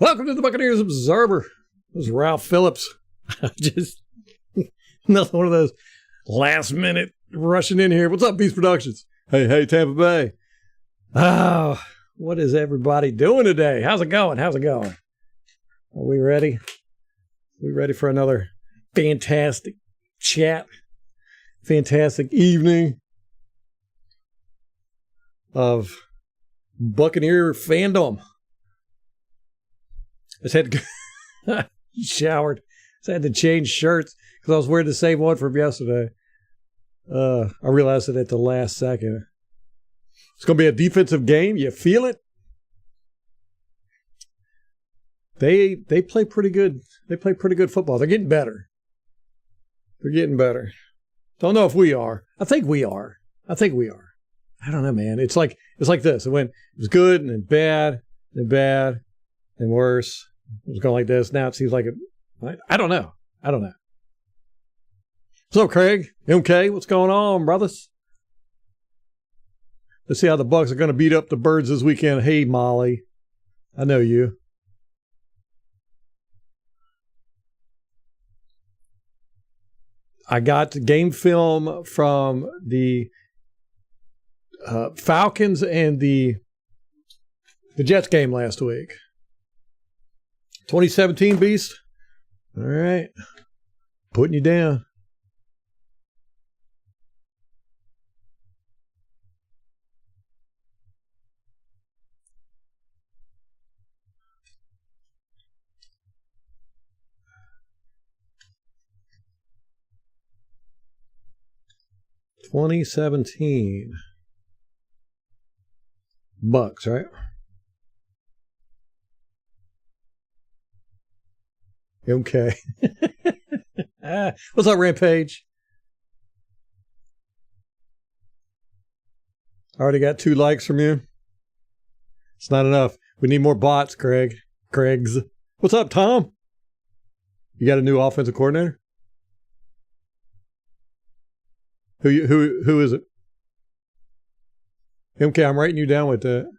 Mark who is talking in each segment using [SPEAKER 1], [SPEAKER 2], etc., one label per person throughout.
[SPEAKER 1] Welcome to the Buccaneers Observer. This is Ralph Phillips. Just another one of those last minute rushing in here. What's up, Beast Productions? Hey, Tampa Bay. Oh, what is everybody doing today? How's it going? Are we ready? We ready for another fantastic chat? Fantastic evening of Buccaneer fandom. I just had to showered. I had to change shirts because I was wearing the same one from yesterday. I realized it at the last second. It's going to be a defensive game. You feel it? They play pretty good. They play pretty good football. They're getting better. Don't know if we are. I think we are. I don't know, man. It's like this. It was good and then bad and bad and worse. It was going like this. Now it seems like it. I don't know. What's up, Craig? MK, what's going on, brothers? Let's see how the Bucs are going to beat up the Birds this weekend. Hey, Molly. I know you. I got game film from the Falcons and the Jets game last week. 2017 Beast. All right. Putting you down. (2017) Bucks, right? Okay. What's up, Rampage? I already got 2 likes from you. It's not enough. We need more bots, Craigs. What's up, Tom? You got a new offensive coordinator? Who is it? MK, I'm writing you down with that.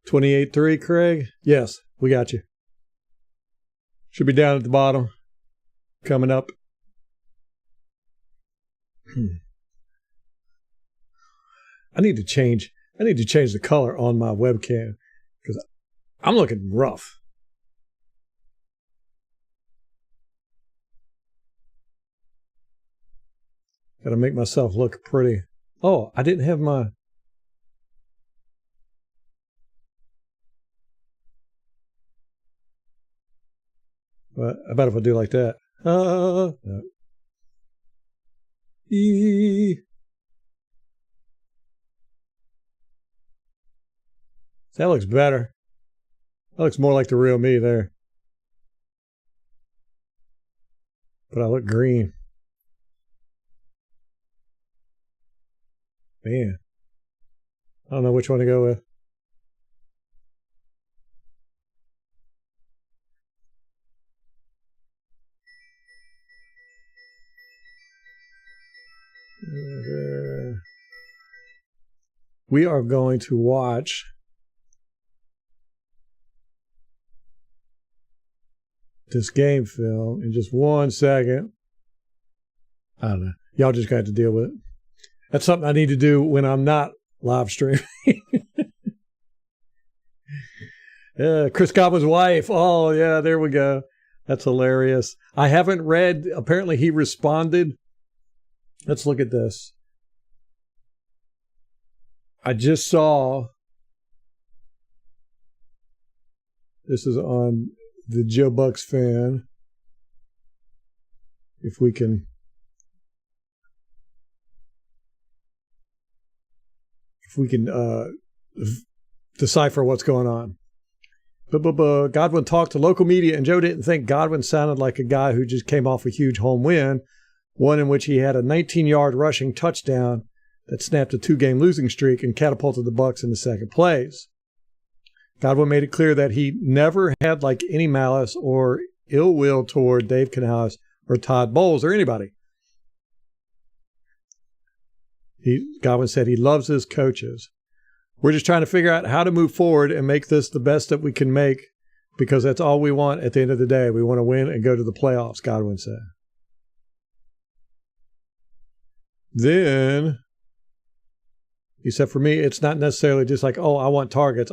[SPEAKER 1] $28.3, Craig? Yes, we got you. Should be down at the bottom. Coming up. I need to change the color on my webcam because I'm looking rough. Got to make myself look pretty. Oh, I didn't have my... But I bet if I do like that. No. That looks better. That looks more like the real me there. But I look green. Man. I don't know which one to go with. We are going to watch this game film in just 1 second. I don't know. Y'all just got to deal with it. That's something I need to do when I'm not live streaming. Chris Goblin's wife. Oh, yeah, there we go. That's hilarious. I haven't read. Apparently he responded. Let's look at this. I just saw. This is on the Joe Bucks fan. If we can. Decipher what's going on. Godwin talked to local media, and Joe didn't think Godwin sounded like a guy who just came off a huge home win, one in which he had a 19-yard rushing touchdown that snapped a 2-game losing streak and catapulted the Bucs into second place. Godwin made it clear that he never had any malice or ill will toward Dave Canales or Todd Bowles or anybody. Godwin said he loves his coaches. We're just trying to figure out how to move forward and make this the best that we can make, because that's all we want at the end of the day. We want to win and go to the playoffs, Godwin said. Then he said, for me, it's not necessarily just like, oh, I want targets.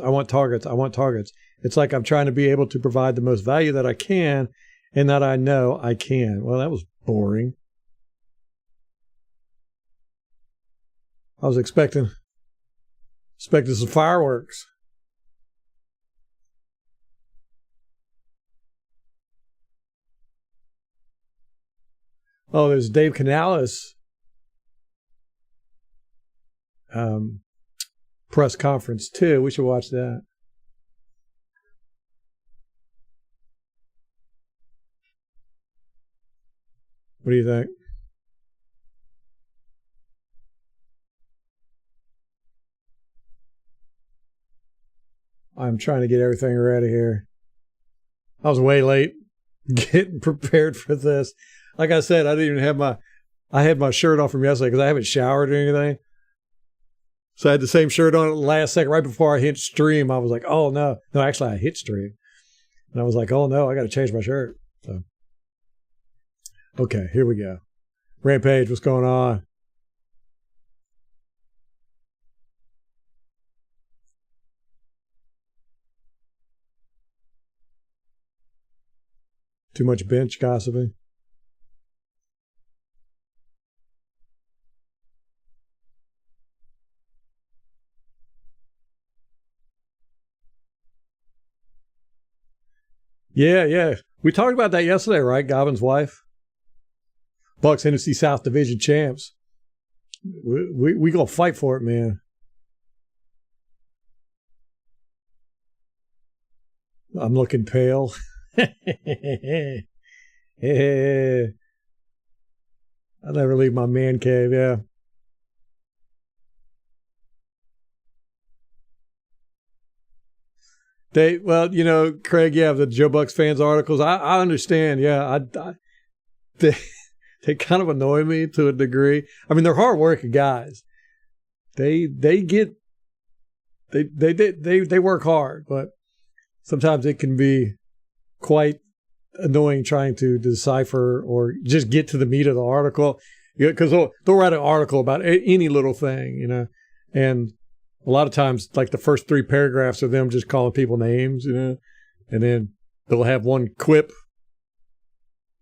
[SPEAKER 1] It's like I'm trying to be able to provide the most value that I can and that I know I can. Well, that was boring. I was expecting some fireworks. Oh, there's Dave Canales press conference too. We should watch that. What do you think? I'm trying to get everything ready here. I was way late getting prepared for this. Like I said, I didn't even have I had my shirt on from yesterday because I haven't showered or anything. So I had the same shirt on at the last second, right before I hit stream. I was like, oh no. No, actually I hit stream. And I was like, oh no, I got to change my shirt. So, okay, here we go. Rampage, what's going on? Too much bench gossiping. Yeah. We talked about that yesterday, right? Godwin's wife. Bucks NFC South Division champs. We gonna fight for it, man. I'm looking pale. I never leave my man cave, yeah. Well, Craig, yeah, the Joe Bucks fans articles, I understand, yeah. They kind of annoy me to a degree. I mean, they're hardworking guys. They work hard, but sometimes it can be quite annoying trying to decipher or just get to the meat of the article, because they'll write an article about any little thing, and a lot of times, like the first 3 paragraphs are them just calling people names, and then they'll have one quip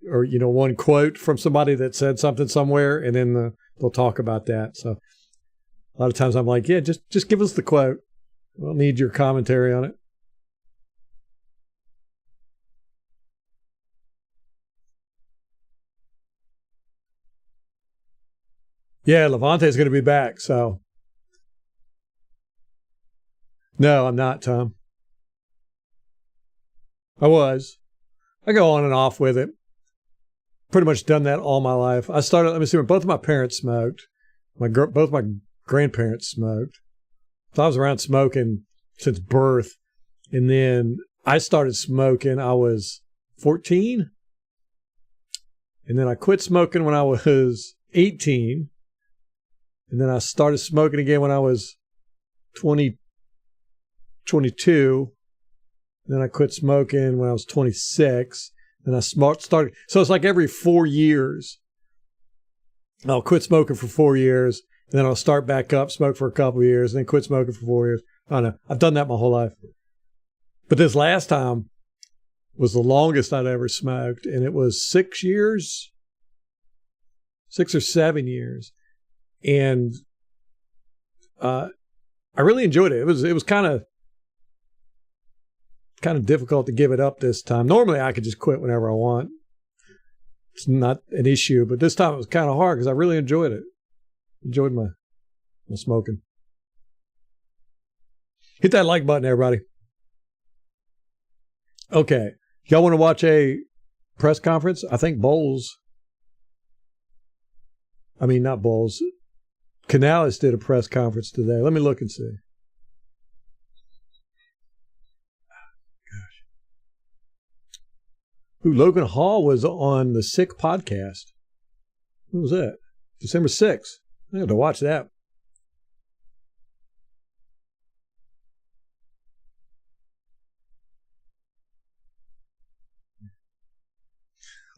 [SPEAKER 1] or, one quote from somebody that said something somewhere, and then they'll talk about that. So a lot of times I'm like, yeah, just give us the quote. I don't need your commentary on it. Yeah, Levante's going to be back, so. No, I'm not, Tom. I go on and off with it. Pretty much done that all my life. I started, let me see, both of my parents smoked. Both my grandparents smoked. So I was around smoking since birth. And then I started smoking, I was 14. And then I quit smoking when I was 18. And then I started smoking again when I was 22. Then I quit smoking when I was 26. Then I started. So it's like every 4 years, I'll quit smoking for 4 years. And then I'll start back up, smoke for a couple of years, and then quit smoking for 4 years. I don't know. I've done that my whole life. But this last time was the longest I'd ever smoked. And it was 6 years, 6 or 7 years. And I really enjoyed it. It was kind of difficult to give it up this time. Normally I could just quit whenever I want. It's not an issue, but this time it was kind of hard because I really enjoyed it. Enjoyed my smoking. Hit that like button, everybody. Okay. Y'all want to watch a press conference? I think not Bowles. Canales did a press conference today. Let me look and see. Ooh, Logan Hall was on the Sick podcast. When was that? December 6th. I had to watch that.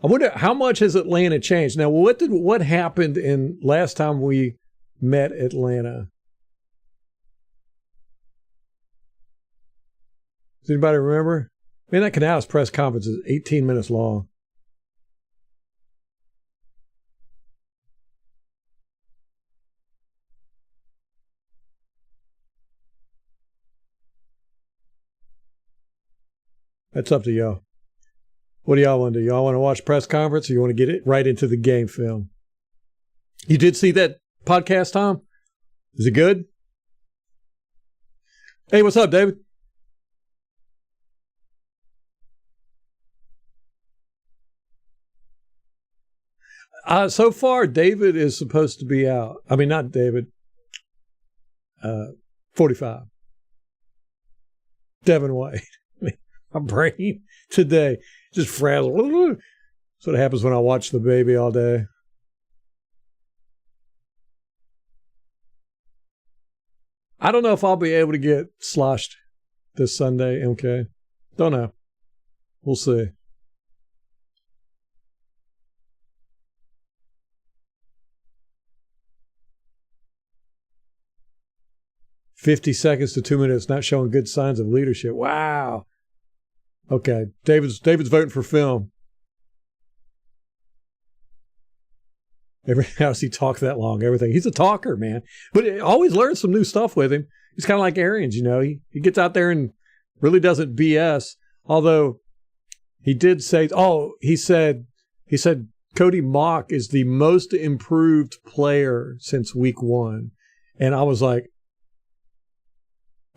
[SPEAKER 1] I wonder how much has Atlanta changed? Now, what happened in last time we met Atlanta? Does anybody remember? Man, that Canales press conference is 18 minutes long. That's up to y'all. What do y'all want to do? Y'all want to watch press conference or you want to get it right into the game film? You did see that podcast, Tom? Is it good? Hey, what's up, David? So far, David is supposed to be out. I mean, not David. 45. Devin White. My brain today just frazzled. That's what happens when I watch the baby all day. I don't know if I'll be able to get sloshed this Sunday, MK. Don't know. We'll see. $50 to 2 minutes, not showing good signs of leadership. Wow. Okay, David's voting for film. How does he talk that long? Everything. He's a talker, man. But I always learn some new stuff with him. He's kind of like Arians, you know. He gets out there and really doesn't BS. Although he did say, he said Cody Mock is the most improved player since week 1. And I was like,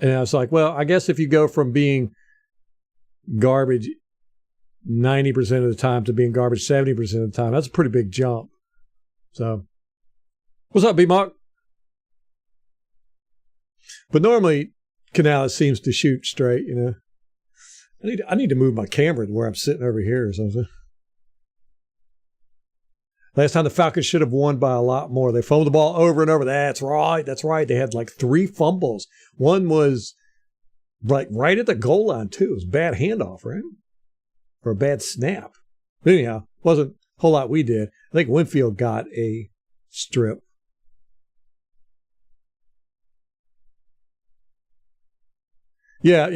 [SPEAKER 1] well, I guess if you go from being garbage 90% of the time to being garbage 70% of the time, that's a pretty big jump. So, what's up, B-Mock? But normally, Canales seems to shoot straight, you know. I need to move my camera to where I'm sitting over here or something. Last time the Falcons should have won by a lot more. They fumbled the ball over and over. That's right. They had like 3 fumbles. One was like right at the goal line, too. It was a bad handoff, right? Or a bad snap. But anyhow, wasn't a whole lot we did. I think Winfield got a strip. Yeah.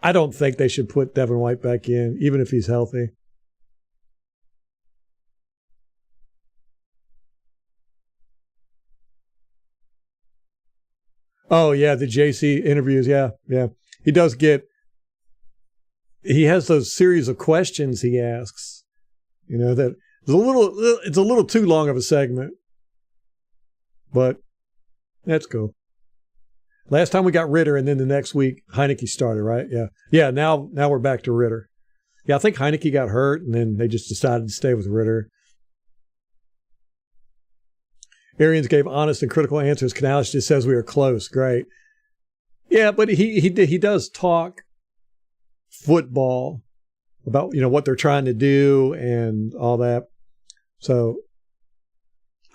[SPEAKER 1] I don't think they should put Devin White back in, even if he's healthy. Oh, yeah, the JC interviews. Yeah. He has those series of questions he asks, you know, that it's a little too long of a segment, but that's cool. Last time we got Ritter, and then the next week Heineke started, right? Yeah. Yeah, now we're back to Ritter. Yeah, I think Heineke got hurt, and then they just decided to stay with Ritter. Arians gave honest and critical answers. Canales just says we are close. Great. Yeah, but he does talk football about, you know, what they're trying to do and all that. So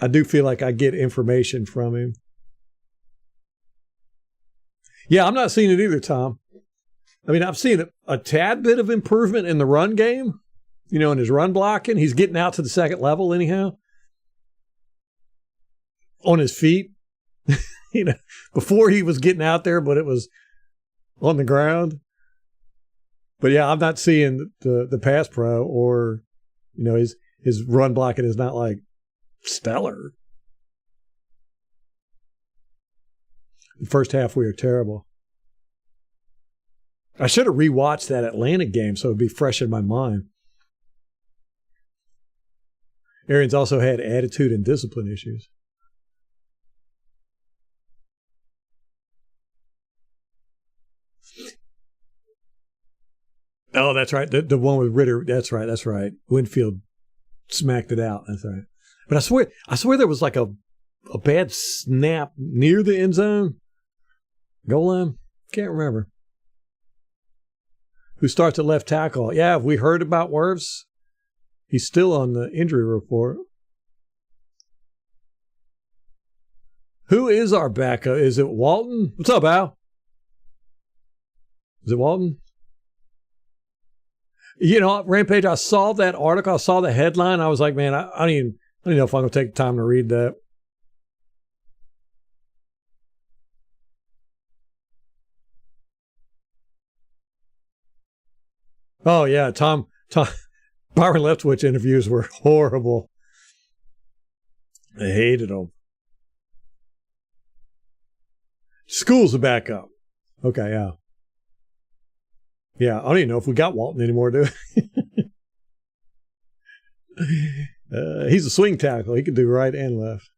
[SPEAKER 1] I do feel like I get information from him. Yeah, I'm not seeing it either, Tom. I mean, I've seen a tad bit of improvement in the run game, you know, in his run blocking. He's getting out to the second level anyhow. On his feet. You know, before he was getting out there, but it was on the ground. But yeah, I'm not seeing the pass pro, or, you know, his run blocking is not like stellar. The first half we were terrible. I should have rewatched that Atlanta game so it'd be fresh in my mind. Arians also had attitude and discipline issues. Oh, that's right. The one with Ritter. That's right. Winfield smacked it out. That's right. But I swear there was like a bad snap near the end zone. Goal line? Can't remember. Who starts at left tackle? Yeah, have we heard about Wirfs? He's still on the injury report. Who is our backup? Is it Walton? What's up, Al? Is it Walton? You know, Rampage, I saw that article. I saw the headline. I was like, man, I don't know if I'm going to take the time to read that. Oh, yeah. Byron Leftwich interviews were horrible. I hated them. School's a backup. Okay, yeah. Yeah, I don't even know if we got Walton anymore, do we? He's a swing tackle. He can do right and left.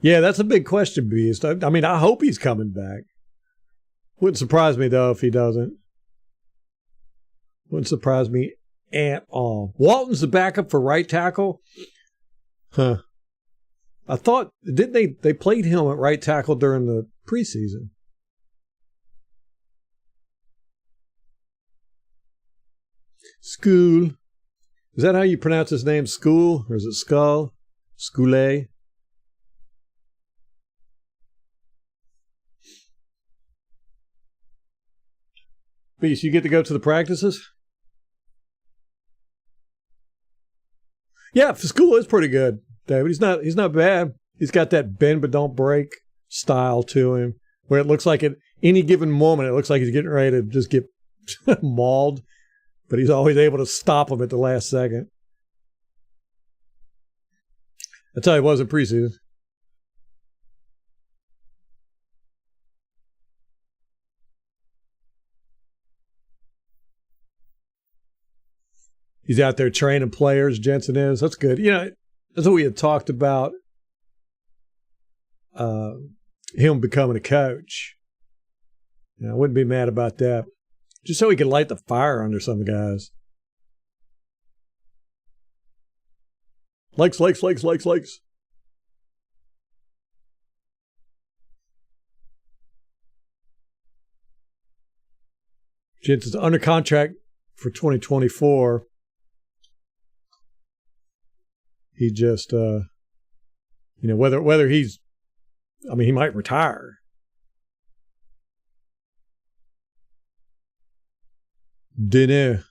[SPEAKER 1] Yeah, that's a big question, Beast. I mean, I hope he's coming back. Wouldn't surprise me, though, if he doesn't. Wouldn't surprise me at all. Walton's the backup for right tackle? Huh. I thought, didn't they played him at right tackle during the preseason? School. Is that how you pronounce his name? School? Or is it Skull? Skoulet? Beast, you get to go to the practices? Yeah, School is pretty good, David. He's not bad. He's got that bend but don't break style to him, where it looks like at any given moment, it looks like he's getting ready to just get mauled, but he's always able to stop him at the last second. That's how he was in preseason. He's out there training players, Jensen is. That's good. You know, that's what we had talked about, him becoming a coach. You know, I wouldn't be mad about that. Just so he could light the fire under some guys. Likes. Jensen's under contract for 2024. He just, whether he's, I mean, he might retire. Dinner.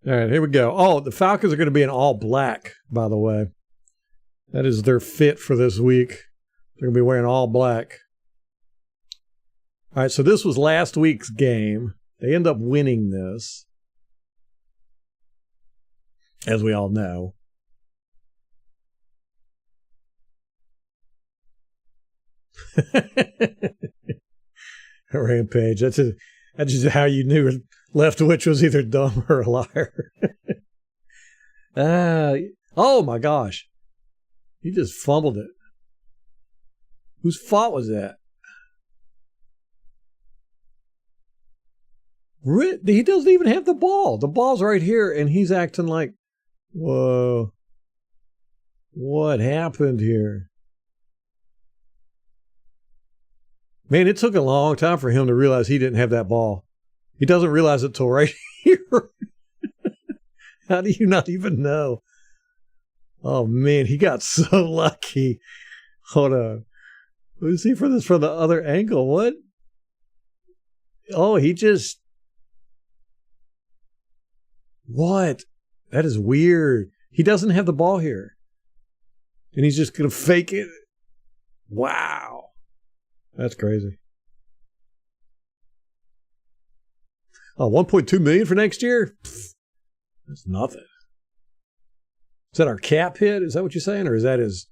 [SPEAKER 1] All right, here we go. Oh, the Falcons are going to be in all black, by the way. That is their fit for this week. They're going to be wearing all black. All right, so this was last week's game. They end up winning this, as we all know. Rampage. That's just how you knew Leftwich was either dumb or a liar. Oh my gosh. He just fumbled it. Whose fault was that? He doesn't even have the ball. The ball's right here, and he's acting like, whoa, what happened here? Man, it took a long time for him to realize he didn't have that ball. He doesn't realize it till right here. How do you not even know? Oh, man, he got so lucky. Hold on. Let me see for this from the other angle. What? Oh, he just... What? That is weird. He doesn't have the ball here. And he's just going to fake it. Wow. That's crazy. Oh, $1.2 million for next year? Pfft, that's nothing. Is that our cap hit? Is that what you're saying? Or is that his,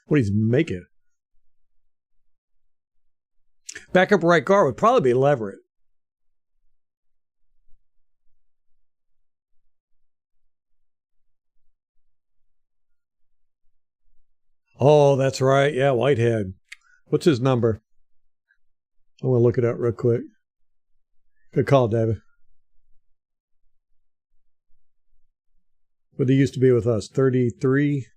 [SPEAKER 1] what he's making? Backup right guard would probably be Leverett. Oh, that's right. Yeah, Whitehead. What's his number? I'm going to look it up real quick. Good call, David. What he used to be with us, 33.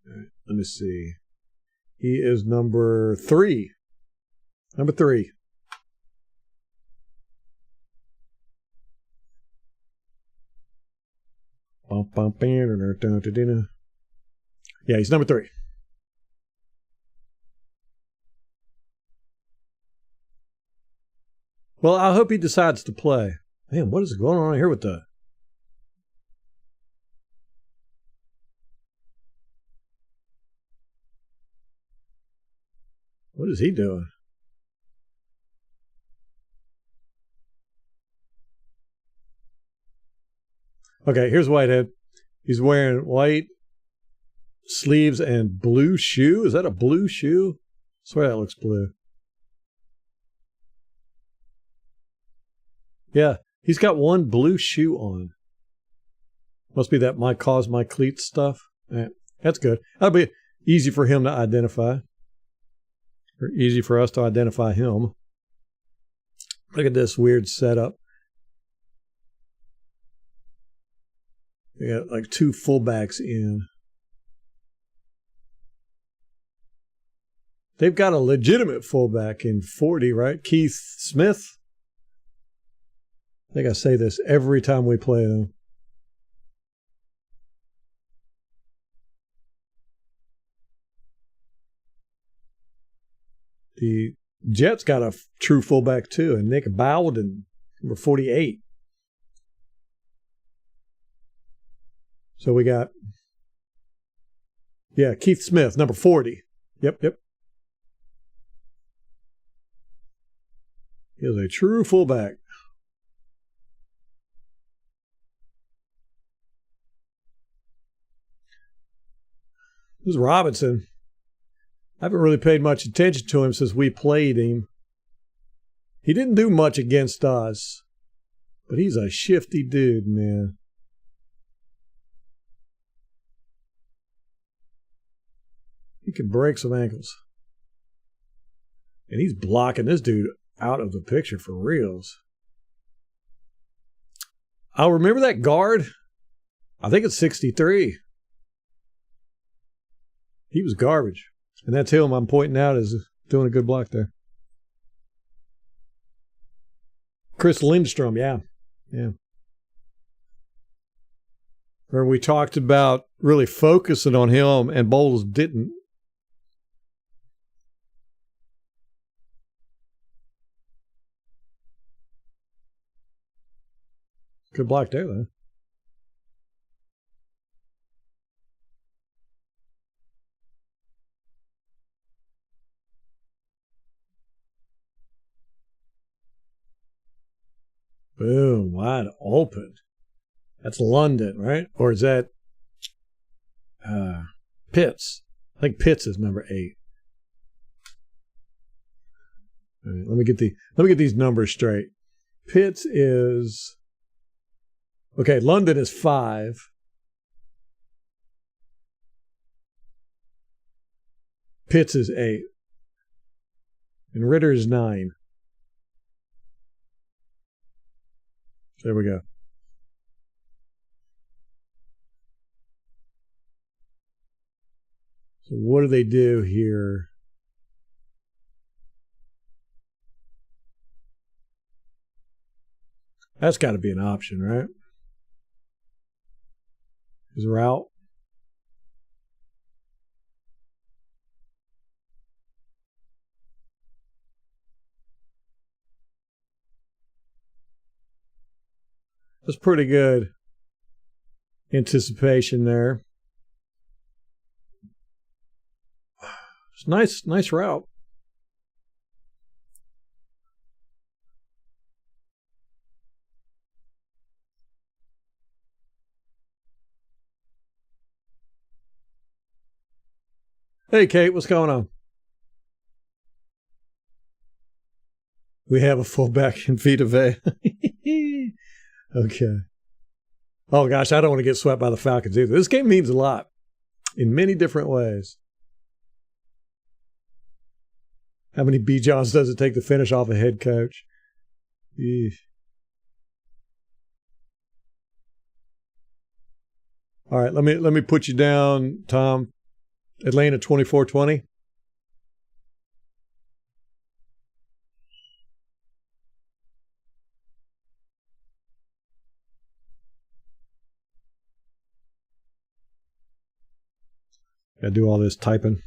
[SPEAKER 1] All right, let me see. He is number 3. Number 3. Yeah, he's number 3. Well, I hope he decides to play. Man, what is going on here with the... What is he doing? Okay, here's Whitehead. He's wearing white sleeves and blue shoe. Is that a blue shoe? I swear that looks blue. Yeah, he's got one blue shoe on. Must be that my cause my cleats stuff. Yeah, that's good. That'll be easy for him to identify. Or easy for us to identify him. Look at this weird setup. They got like 2 fullbacks in. They've got a legitimate fullback in 40, right? Keith Smith. I think I say this every time we play them. The Jets got a true fullback too, and Nick Bowden, number 48. So we got, yeah, Keith Smith, number 40. Yep. He is a true fullback. This is Robinson. I haven't really paid much attention to him since we played him. He didn't do much against us, but he's a shifty dude, man. He can break some ankles. And he's blocking this dude out of the picture for reals. I'll remember that guard. I think it's 63. He was garbage. And that's him I'm pointing out as doing a good block there. Chris Lindstrom, yeah. Remember we talked about really focusing on him, and Bowles didn't. Good block there, though. Boom, wide open. That's London, right? Or is that Pitts? I think Pitts is number 8. All right, let me get these numbers straight. Pitts is London is 5. Pitts is 8. And Ritter is 9. There we go. So what do they do here? That's got to be an option, right? His route. That's pretty good anticipation there. It's nice route. Hey, Kate, what's going on? We have a fullback in Vita Vea. Okay. Oh, gosh, I don't want to get swept by the Falcons either. This game means a lot in many different ways. How many B-Johns does it take to finish off a head coach? Eesh. All right, let me put you down, Tom. Atlanta 24-20. Gotta do all this typing.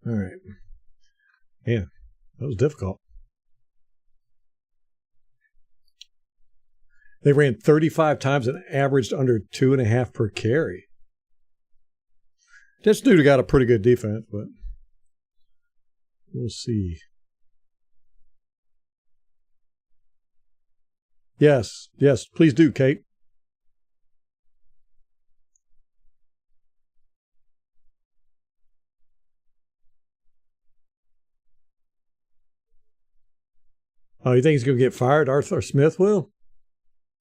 [SPEAKER 1] All right. Yeah, that was difficult. They ran 35 times and averaged under 2.5 per carry. This dude got a pretty good defense, but we'll see. Yes, please do, Kate. Oh, you think he's going to get fired? Arthur Smith will?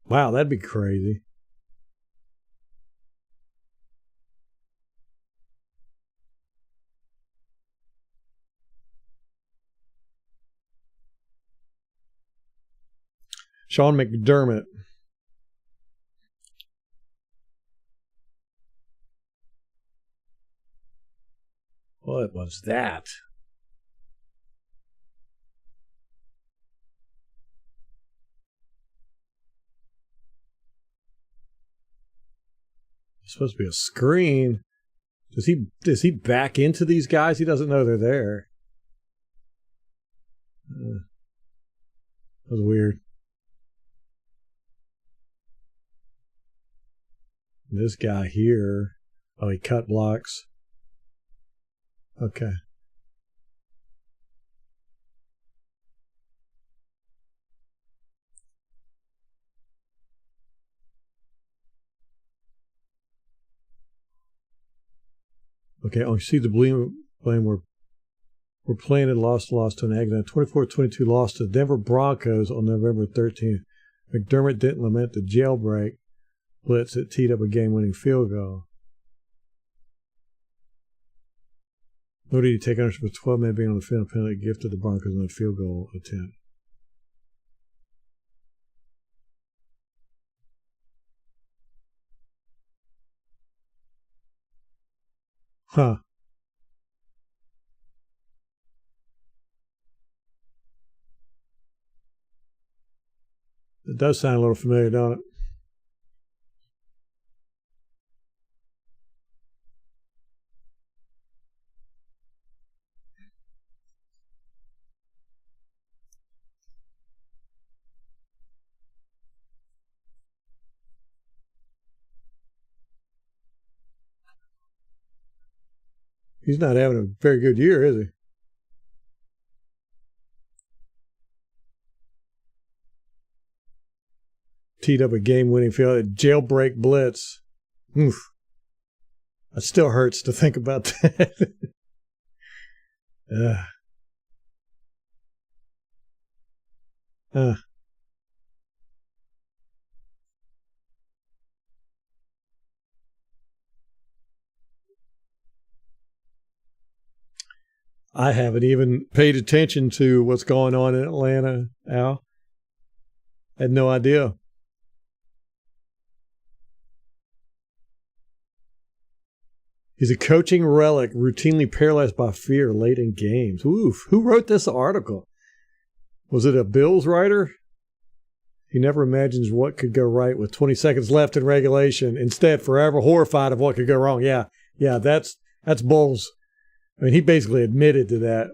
[SPEAKER 1] Wow, that'd be crazy. Sean McDermott. What was that? It's supposed to be a screen. Does he back into these guys? He doesn't know they're there. That was weird. This guy here. Oh, he cut blocks. Okay. Okay, oh, you see the blame we're playing and lost to Atlanta. 24-22 loss to the Denver Broncos on November 13th. McDermott didn't lament the jailbreak blitz that teed up a game-winning field goal. Nor did he take ownership of 12 men being on the field, penalty gifted the Broncos on a field goal attempt. Huh. It does sound a little familiar, don't it? He's not having a very good year, is he? Teed up a game-winning field, jailbreak blitz. Oof. It still hurts to think about that. I haven't even paid attention to what's going on in Atlanta, Al. I had no idea. He's a coaching relic, routinely paralyzed by fear late in games. Oof. Who wrote this article? Was it a Bills writer? He never imagines what could go right with 20 seconds left in regulation. Instead, forever horrified of what could go wrong. Yeah, that's Bulls. I mean, he basically admitted to that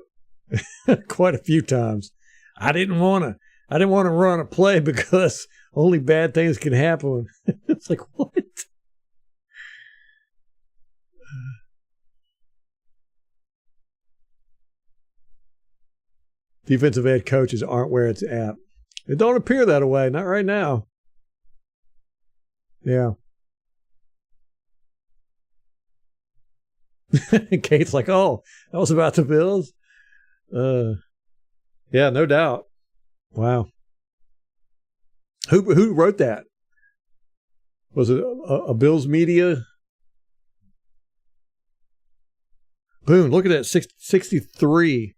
[SPEAKER 1] quite a few times. I didn't want to run a play because only bad things can happen. It's like, what? Defensive head coaches aren't where it's at. It don't appear that way. Not right now. Yeah. Kate's like, oh, that was about the Bills? Yeah, no doubt. Wow. Who wrote that? Was it a Bills media? Boom, look at that, 63.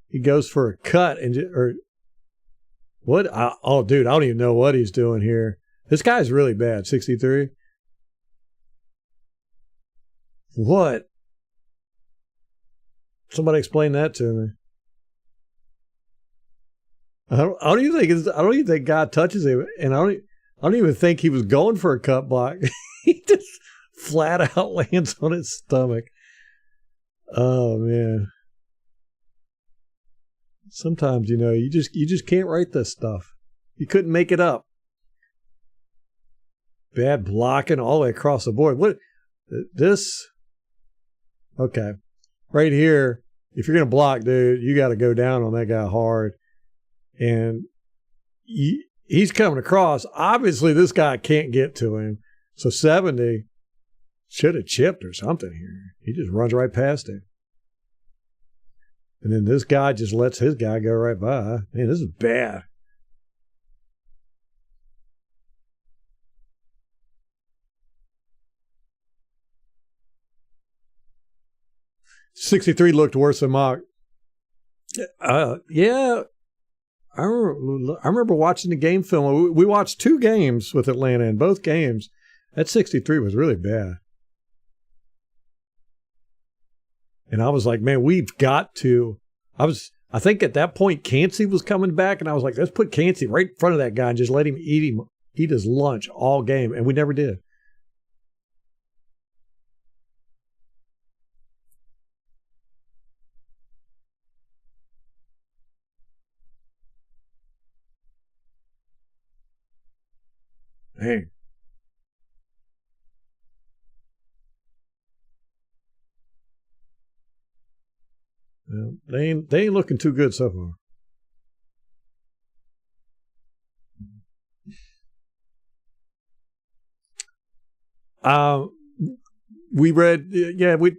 [SPEAKER 1] He goes for a cut or what? Dude, I don't even know what he's doing here. This guy's really bad, 63. What? Somebody explain that to me. I don't even think God touches him, and I don't even think he was going for a cut block. He just flat out lands on his stomach. Oh man. Sometimes, you just can't write this stuff. You couldn't make it up. Bad blocking all the way across the board. What this? Okay. Right here, if you're going to block, dude, you got to go down on that guy hard. And he's coming across. Obviously, this guy can't get to him. So 70 should have chipped or something here. He just runs right past him. And then this guy just lets his guy go right by. Man, this is bad. $63 looked worse than Mock. Yeah. I remember watching the game film. We watched 2 games with Atlanta, and both games, that 63 was really bad. And I was like, man, we've got to. I think at that point, Cansey was coming back, and I was like, let's put Cansey right in front of that guy and just let him eat his lunch all game. And we never did. Dang. Well, they ain't looking too good so far. We read,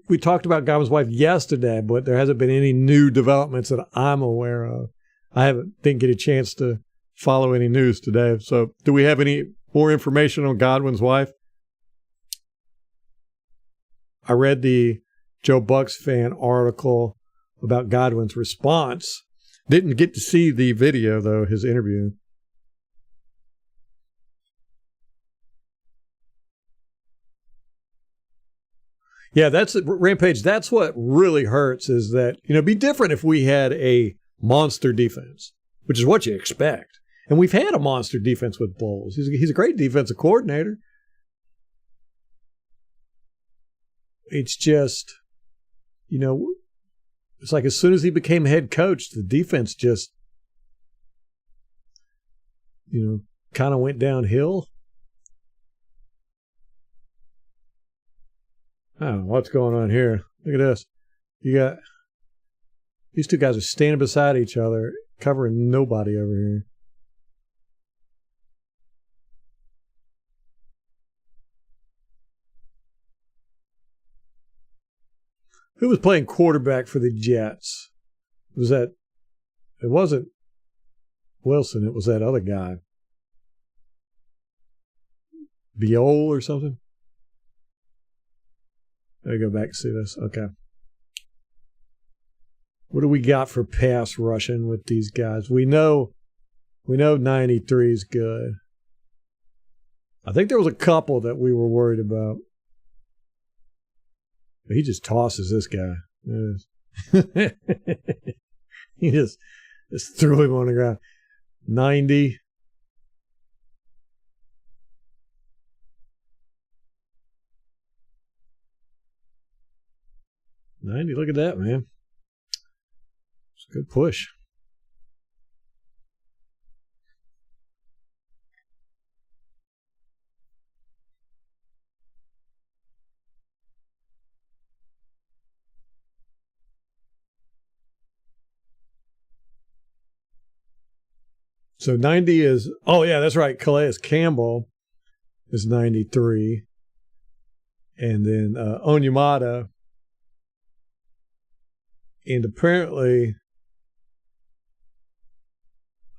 [SPEAKER 1] we talked about Godwin's wife yesterday, but there hasn't been any new developments that I'm aware of. Didn't get a chance to follow any news today. So, do we have any more information on Godwin's wife? I read the Joe Bucks fan article about Godwin's response. Didn't get to see the video, though, his interview. Yeah, that's Rampage. That's what really hurts is that, it'd be different if we had a monster defense, which is what you expect. And we've had a monster defense with Bowles. He's a great defensive coordinator. It's just, it's like as soon as he became head coach, the defense just, kind of went downhill. I don't know what's going on here. Look at this. You got these 2 guys are standing beside each other, covering nobody over here. Who was playing quarterback for the Jets? It wasn't Wilson, it was that other guy. Biol or something? Let me go back and see this. Okay. What do we got for pass rushing with these guys? We know 93 is good. I think there was a couple that we were worried about. But he just tosses this guy. He just threw him on the ground. 90. Look at that, man. It's a good push. So 90 is, oh yeah, that's right. Calais Campbell is 93. And then Onyemata. And apparently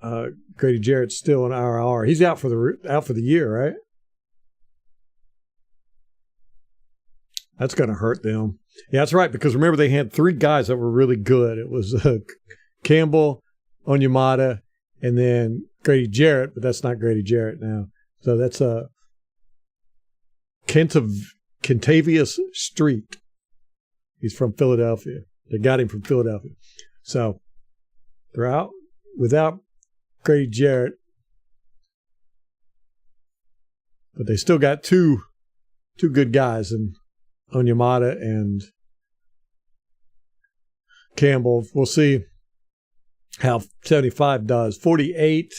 [SPEAKER 1] Grady Jarrett's still an IR. He's out for the year, right? That's going to hurt them. Yeah, that's right, because remember they had 3 guys that were really good. It was Campbell, Onyemata, and then Grady Jarrett, but that's not Grady Jarrett now. So that's Kentavious Street. He's from Philadelphia. They got him from Philadelphia. So they're out without Grady Jarrett, but they still got two good guys in Onyemata and Campbell. We'll see how 75 does. 48.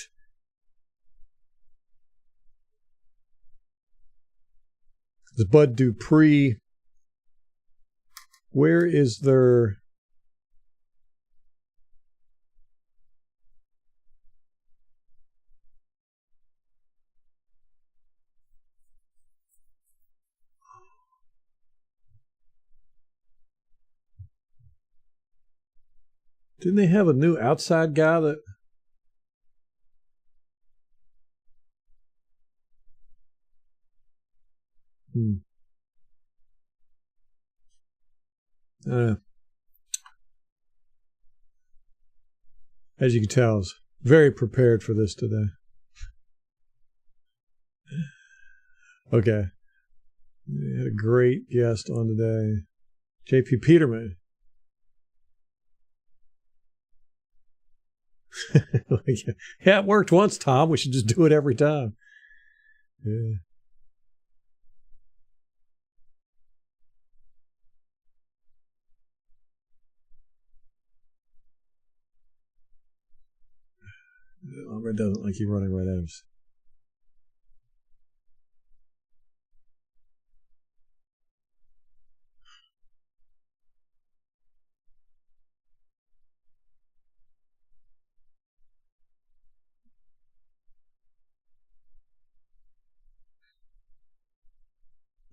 [SPEAKER 1] It's Bud Dupree. Where is their... Didn't they have a new outside guy that... I don't know. As you can tell, I was very prepared for this today. Okay. We had a great guest on today. J.P. Peterman. Yeah, it worked once, Tom. We should just do it every time. Yeah. It doesn't like you running right at us.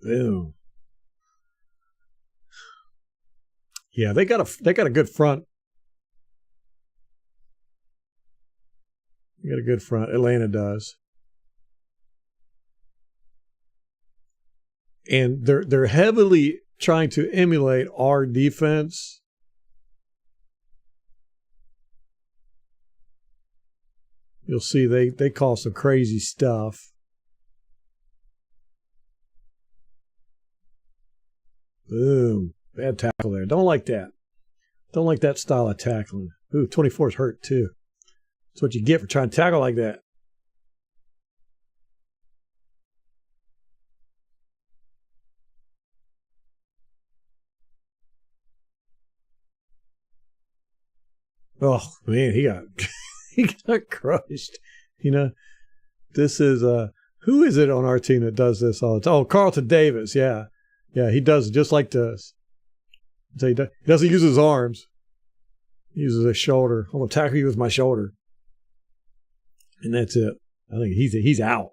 [SPEAKER 1] Ew. Yeah, they got a good front. They got a good front. Atlanta does. And they're heavily trying to emulate our defense. You'll see they call some crazy stuff. Boom. Bad tackle there. Don't like that. Don't like that style of tackling. Ooh, 24's hurt too. That's what you get for trying to tackle like that. Oh man, he got crushed. You know, this is who is it on our team that does this all the time? Oh, Carlton Davis. Yeah, he does it just like this. So he doesn't use his arms. He uses his shoulder. I'm gonna tackle you with my shoulder, and that's it. I think he's out.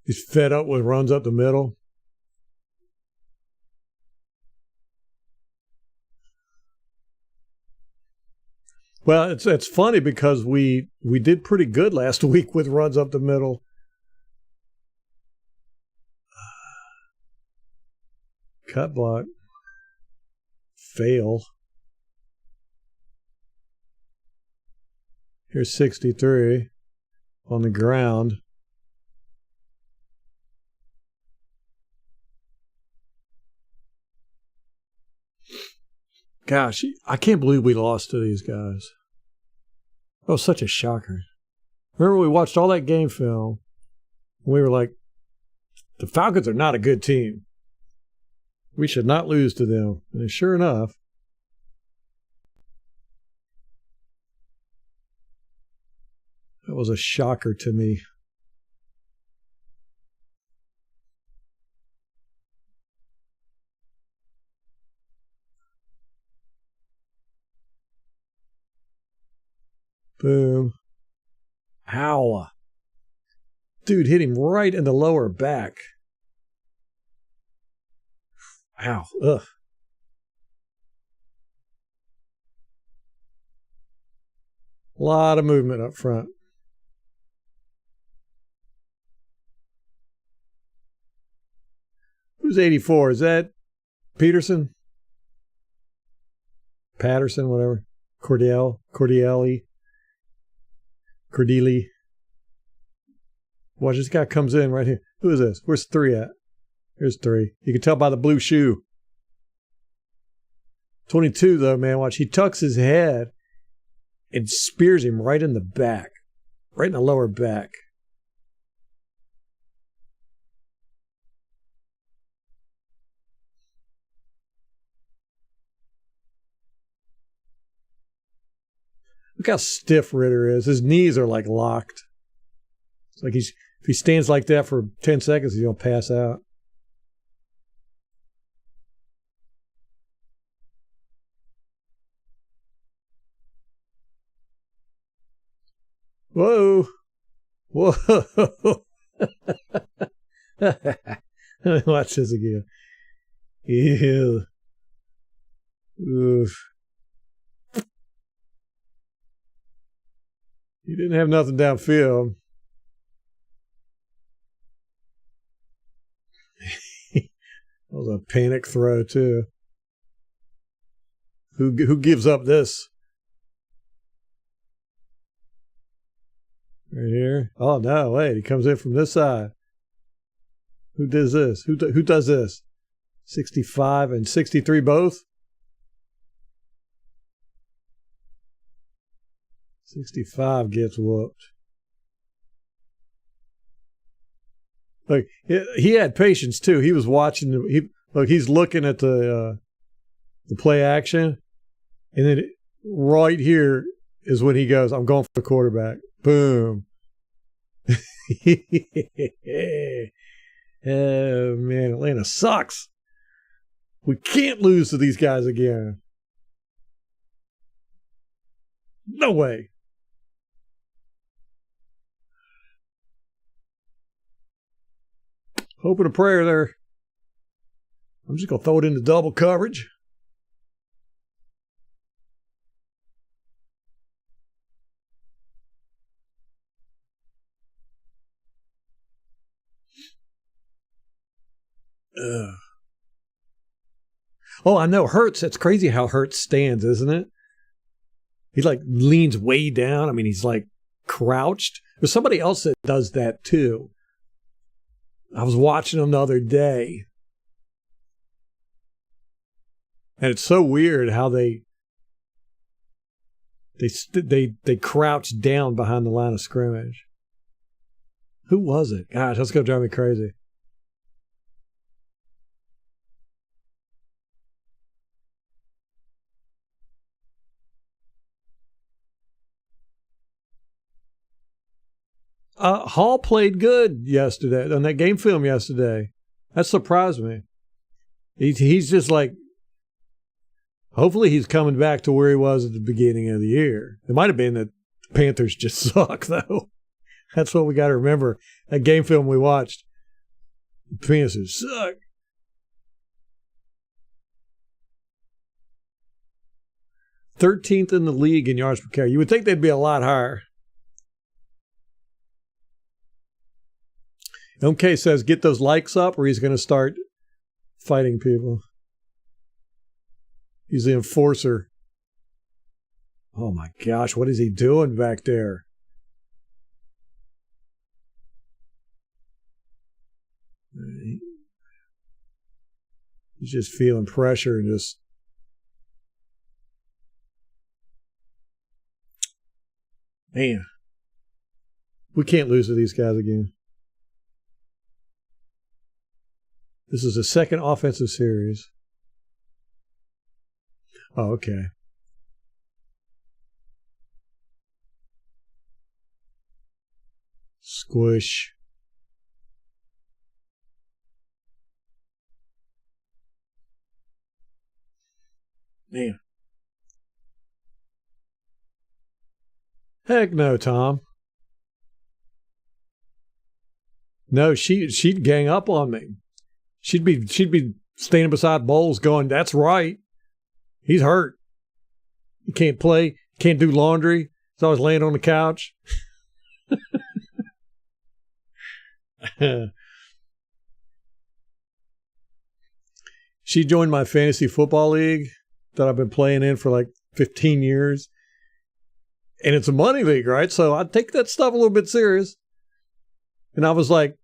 [SPEAKER 1] He's fed up with runs up the middle. Well, it's funny because we did pretty good last week with runs up the middle. Cut block. Fail. Here's 63 on the ground. Gosh, I can't believe we lost to these guys. That was such a shocker. Remember, we watched all that game film. We were like, the Falcons are not a good team. We should not lose to them. And sure enough, that was a shocker to me. Boom. Ow. Dude hit him right in the lower back. Ow. Ugh. A lot of movement up front. Who's 84? Is that Peterson? Patterson, whatever. Cordelli. Watch, this guy comes in right here. Who is this? Where's 3 at? Here's 3. You can tell by the blue shoe. 22, though, man. Watch, he tucks his head and spears him right in the back. Right in the lower back. Look how stiff Ritter is. His knees are like locked. It's like if he stands like that for 10 seconds, he's going to pass out. Whoa. Whoa. Watch this again. Ew. Oof. He didn't have nothing downfield. That was a panic throw, too. Who gives up this? Right here. Oh, no, wait. He comes in from this side. Who does this? Who does this? 65 and 63 both? 65 gets whooped. Like he had patience too. He was watching. He's looking at the play action, and then right here is when he goes, "I'm going for the quarterback." Boom. Oh man, Atlanta sucks. We can't lose to these guys again. No way. Hope and a prayer there. I'm just going to throw it into double coverage. Oh, I know. Hurts. It's crazy how Hurts stands, isn't it? He like leans way down. I mean, he's like crouched. There's somebody else that does that too. I was watching them the other day. And it's so weird how they crouch down behind the line of scrimmage. Who was it? Gosh, that's going to drive me crazy. Hall played good yesterday on that game film yesterday. That surprised me. He's just like, hopefully he's coming back to where he was at the beginning of the year. It might have been that Panthers just suck, though. That's what we got to remember. That game film we watched, the Panthers suck. "13th in the league in yards per carry." You would think they'd be a lot higher. MK says, get those likes up or he's going to start fighting people. He's the enforcer. Oh my gosh, what is he doing back there? He's just feeling pressure and just... Man, we can't lose to these guys again. This is the second offensive series. Oh, okay. Squish. Man. Heck no, Tom. No, she'd gang up on me. She'd be standing beside Bowles going, "That's right. He's hurt. He can't play. Can't do laundry. He's always laying on the couch." She joined my fantasy football league that I've been playing in for like 15 years. And it's a money league, right? So I take that stuff a little bit serious. And I was like,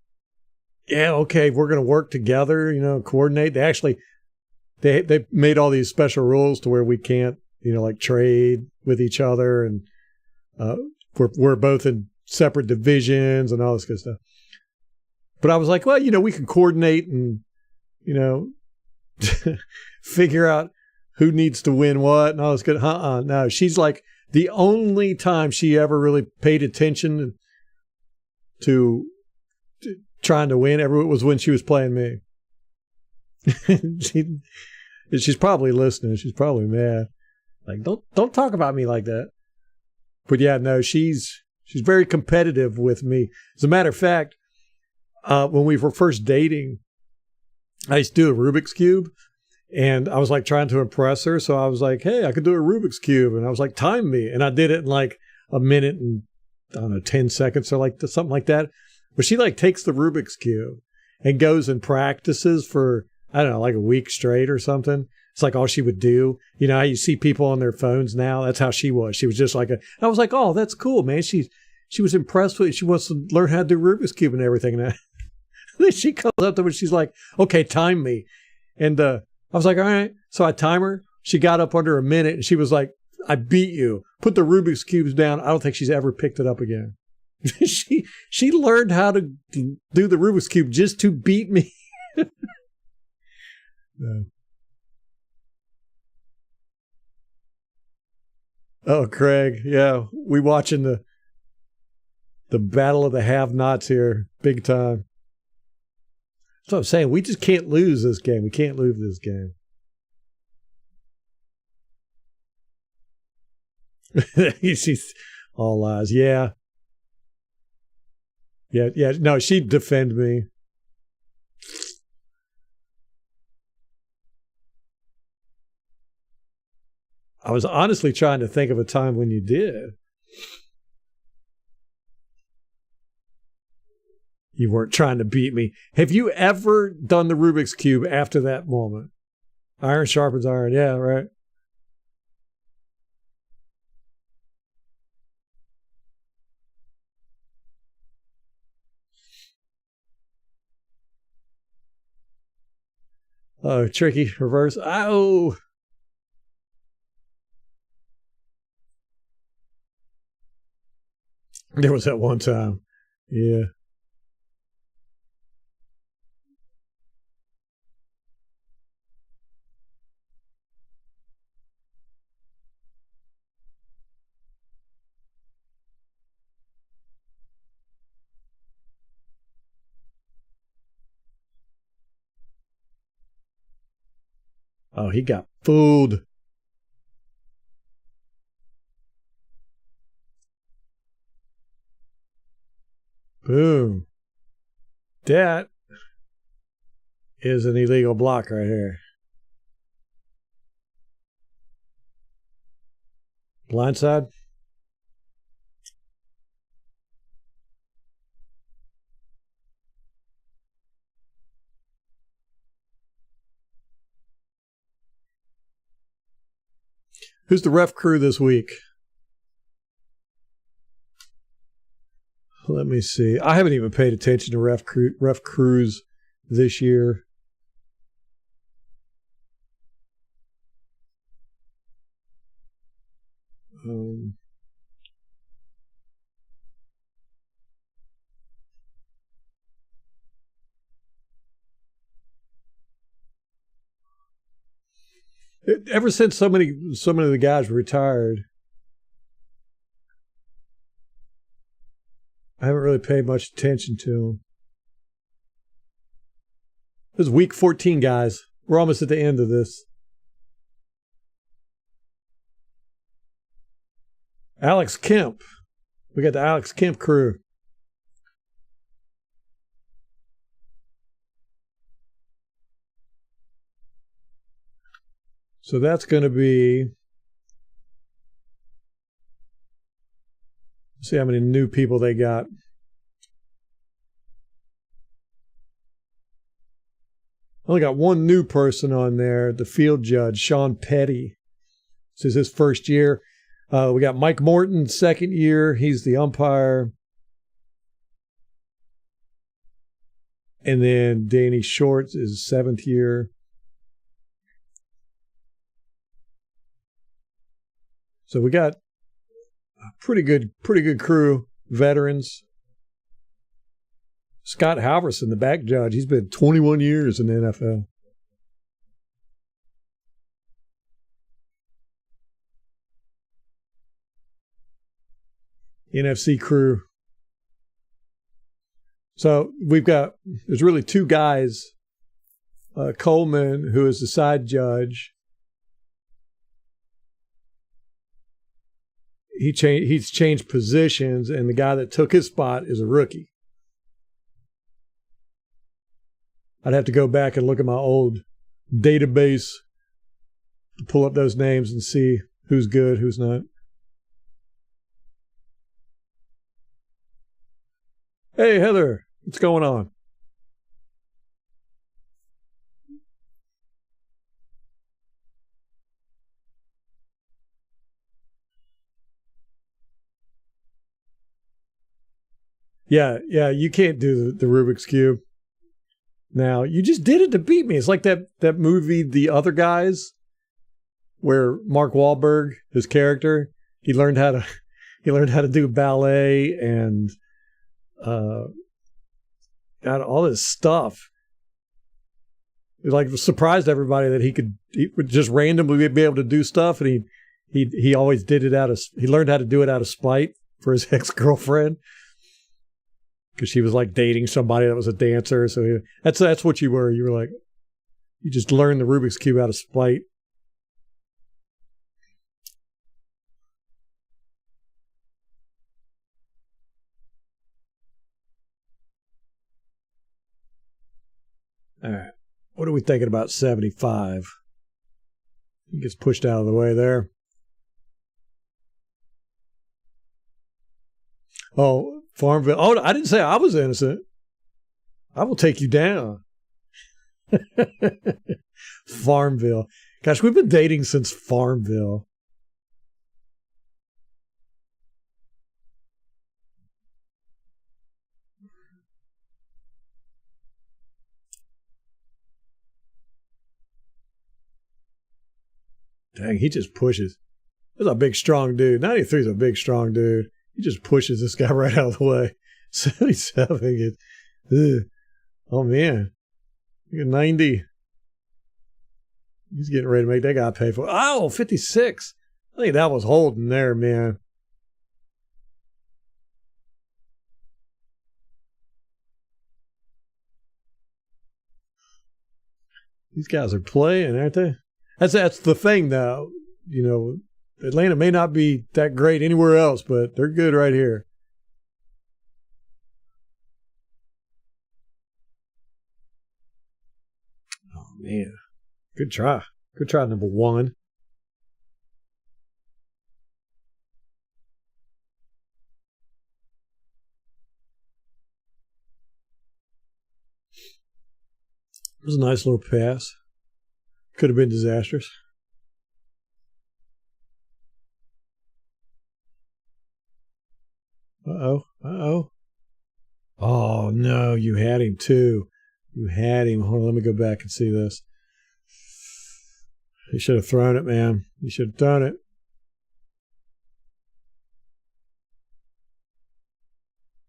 [SPEAKER 1] yeah, okay, we're going to work together, coordinate. They made all these special rules to where we can't, like trade with each other. And we're both in separate divisions and all this good stuff. But I was like, well, we can coordinate and, figure out who needs to win what and all this good. No, she's like the only time she ever really paid attention to trying to win ever was when she was playing me. She's probably listening. She's probably mad. Like, don't talk about me like that. But yeah, no, she's very competitive with me. As a matter of fact, when we were first dating, I used to do a Rubik's Cube, and I was like trying to impress her. So I was like, hey, I could do a Rubik's Cube. And I was like, time me. And I did it in like a minute and, I don't know, 10 seconds or like something like that. But she like takes the Rubik's Cube and goes and practices for, I don't know, like a week straight or something. It's like all she would do. You know how you see people on their phones now? That's how she was. She was just like I was like, oh, that's cool, man. She was impressed with it. She wants to learn how to do Rubik's Cube and everything. And then she comes up to me. She's like, okay, time me. And I was like, all right. So I time her. She got up under a minute and she was like, I beat you. Put the Rubik's Cubes down. I don't think she's ever picked it up again. She learned how to do the Rubik's Cube just to beat me. No. Oh, Craig. Yeah. We watching the battle of the have-nots here. Big time. That's what I'm saying. We just can't lose this game. We can't lose this game. She's all lies. Yeah. Yeah. No, she'd defend me. I was honestly trying to think of a time when you did. You weren't trying to beat me. Have you ever done the Rubik's Cube after that moment? Iron sharpens iron. Yeah, right. Oh, tricky. Reverse. Oh. There was that one time. Yeah. Oh, he got fooled. Boom. That is an illegal block right here. Blindside. Who's the ref crew this week? Let me see. I haven't even paid attention to ref crews this year. Ever since so many of the guys retired, I haven't really paid much attention to them. This is week 14, guys. We're almost at the end of this. Alex Kemp. We got the Alex Kemp crew. So that's going to be, let's see how many new people they got. I only got one new person on there, the field judge, Sean Petty. This is his first year. We got Mike Morton, second year. He's the umpire. And then Danny Shorts is seventh year. So we got a pretty good crew, veterans. Scott Halverson, the back judge, he's been 21 years in the NFL. NFC crew. So there's really two guys. Coleman, who is the side judge. He's changed positions, and the guy that took his spot is a rookie. I'd have to go back and look at my old database to pull up those names and see who's good, who's not. Hey, Heather, what's going on? Yeah, you can't do the Rubik's Cube. Now, you just did it to beat me. It's like that movie, The Other Guys, where Mark Wahlberg, his character, he learned how to do ballet and got all this stuff. It like surprised everybody that he would just randomly be able to do stuff, and he always did it he learned how to do it out of spite for his ex-girlfriend. Because she was like dating somebody that was a dancer. So that's what you were. You were like, you just learned the Rubik's Cube out of spite. All right. What are we thinking about 75? He gets pushed out of the way there. Oh, Farmville. Oh, I didn't say I was innocent. I will take you down. Farmville. Gosh, we've been dating since Farmville. Dang, he just pushes. That's a big, strong dude. 93 is a big, strong dude. He just pushes this guy right out of the way. 77 is, oh man. 90. He's getting ready to make that guy pay for it. Oh, 56. I think that was holding there, man. These guys are playing, aren't they? That's the thing, though. You know, Atlanta may not be that great anywhere else, but they're good right here. Oh, man. Good try. Good try, number one. It was a nice little pass. Could have been disastrous. Uh-oh. Oh, no, you had him too. You had him. Hold on, let me go back and see this. You should have thrown it, man. You should have done it.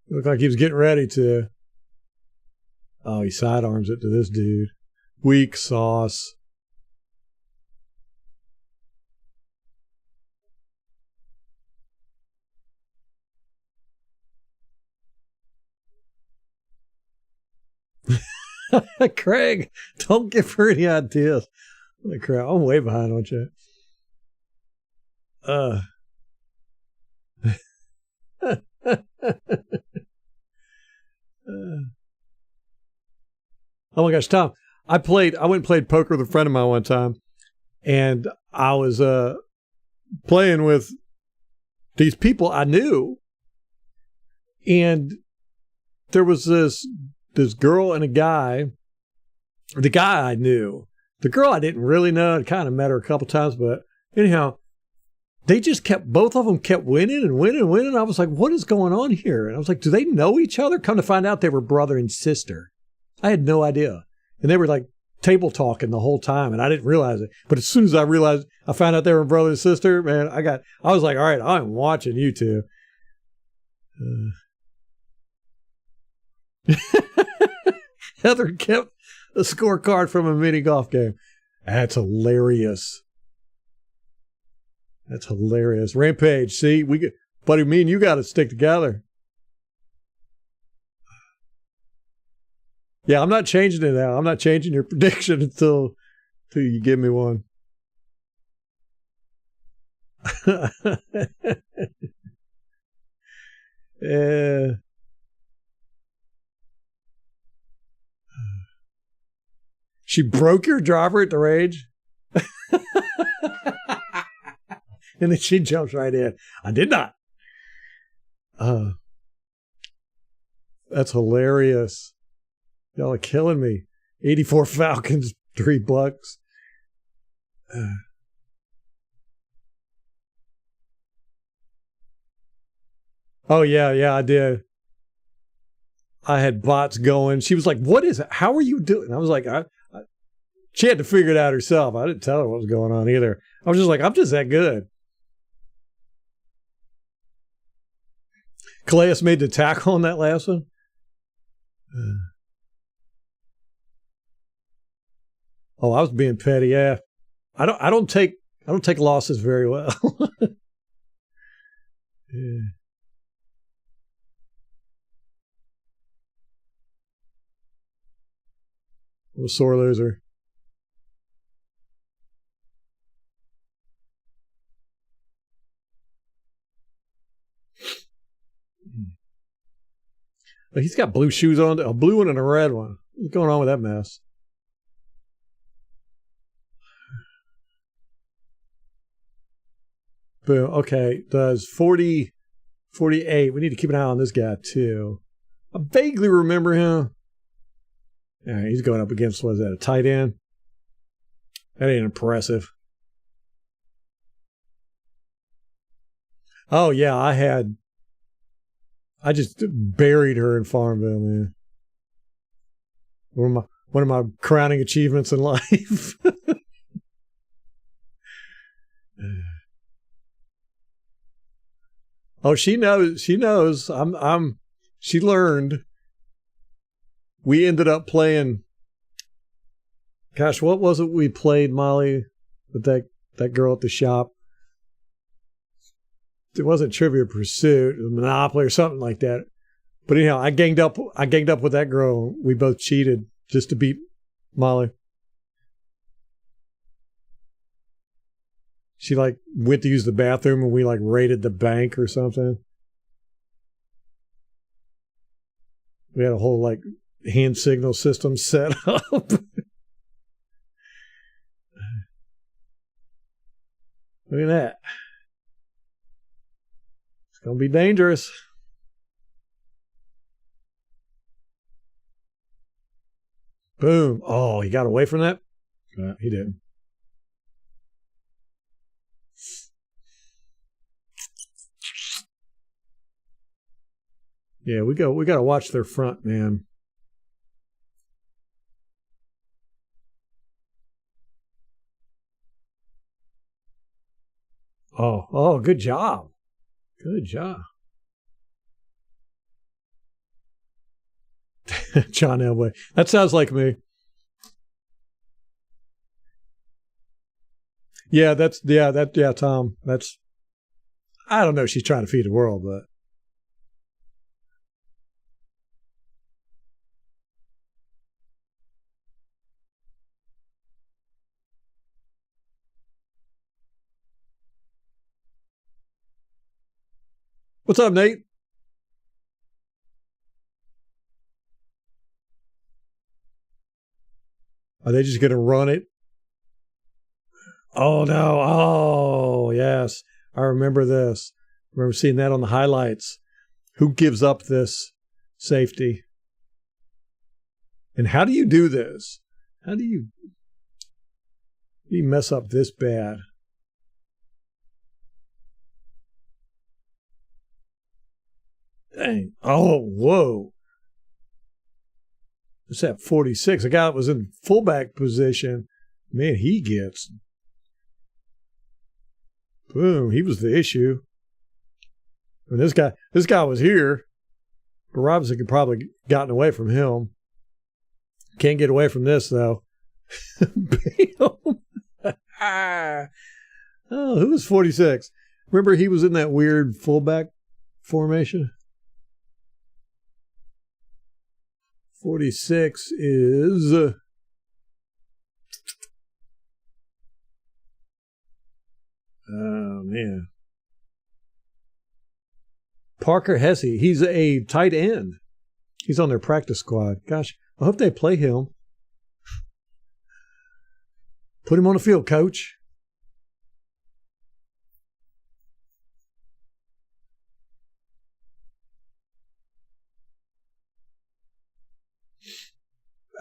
[SPEAKER 1] Looked like he was getting ready to. Oh, he sidearms it to this dude. Weak sauce. Craig, don't give her any ideas. Holy crap, I'm way behind on chat. Oh my gosh, Tom, I went and played poker with a friend of mine one time, and I was playing with these people I knew, and there was this girl and a guy. The guy I knew. The girl I didn't really know. I kind of met her a couple times, but anyhow, they just both of them kept winning and winning and winning. I was like, what is going on here? And I was like, do they know each other? Come to find out they were brother and sister. I had no idea. And they were like table talking the whole time, and I didn't realize it. But as soon as I found out they were brother and sister, man, I was like, all right, I'm watching you two. Heather kept a scorecard from a mini golf game. That's hilarious. That's hilarious. Rampage, see, buddy, me and you got to stick together. Yeah, I'm not changing it now. I'm not changing your prediction until you give me one. She broke your driver at the range? And then she jumps right in. I did not. That's hilarious. Y'all are killing me. 84 Falcons, $3. Oh, yeah, I did. I had bots going. She was like, what is it? How are you doing? I was like, she had to figure it out herself. I didn't tell her what was going on either. I was just like, I'm just that good. Calais made the tackle on that last one. Oh, I was being petty. Yeah, I don't take losses very well. Yeah. I'm a sore loser. He's got blue shoes on, a blue one and a red one. What's going on with that mess? Boom. Okay. Does 40, 48. We need to keep an eye on this guy, too. I vaguely remember him. Yeah, he's going up against, what is that, a tight end? That ain't impressive. Oh, yeah, I just buried her in Farmville, man. One of my crowning achievements in life. Oh, she knows. She learned. We ended up playing. Gosh, what was it we played, Molly, with that girl at the shop? It wasn't Trivia Pursuit, Monopoly or something like that. But anyhow, I ganged up with that girl. We both cheated just to beat Molly. She went to use the bathroom and we raided the bank or something. We had a whole hand signal system set up. Look at that. It's going to be dangerous. Boom. Oh, he got away from that? He didn't. Yeah, we got to watch their front, man. Oh, good job. Good job. John Elway. That sounds like me. Yeah, Tom. I don't know if she's trying to feed the world, but What's up, Nate? Are they just going to run it? Oh, no. Oh, yes. I remember this. I remember seeing that on the highlights. Who gives up this safety? And how do you do this? How do you mess up this bad? Dang. Oh, whoa. It's at 46. A guy that was in fullback position. Man, he gets. Boom. He was the issue. And this guy was here. But Robinson could probably gotten away from him. Can't get away from this, though. Oh, who was 46? Remember he was in that weird fullback formation? 46 is... oh, man. Parker Hesse. He's a tight end. He's on their practice squad. Gosh, I hope they play him. Put him on the field, coach.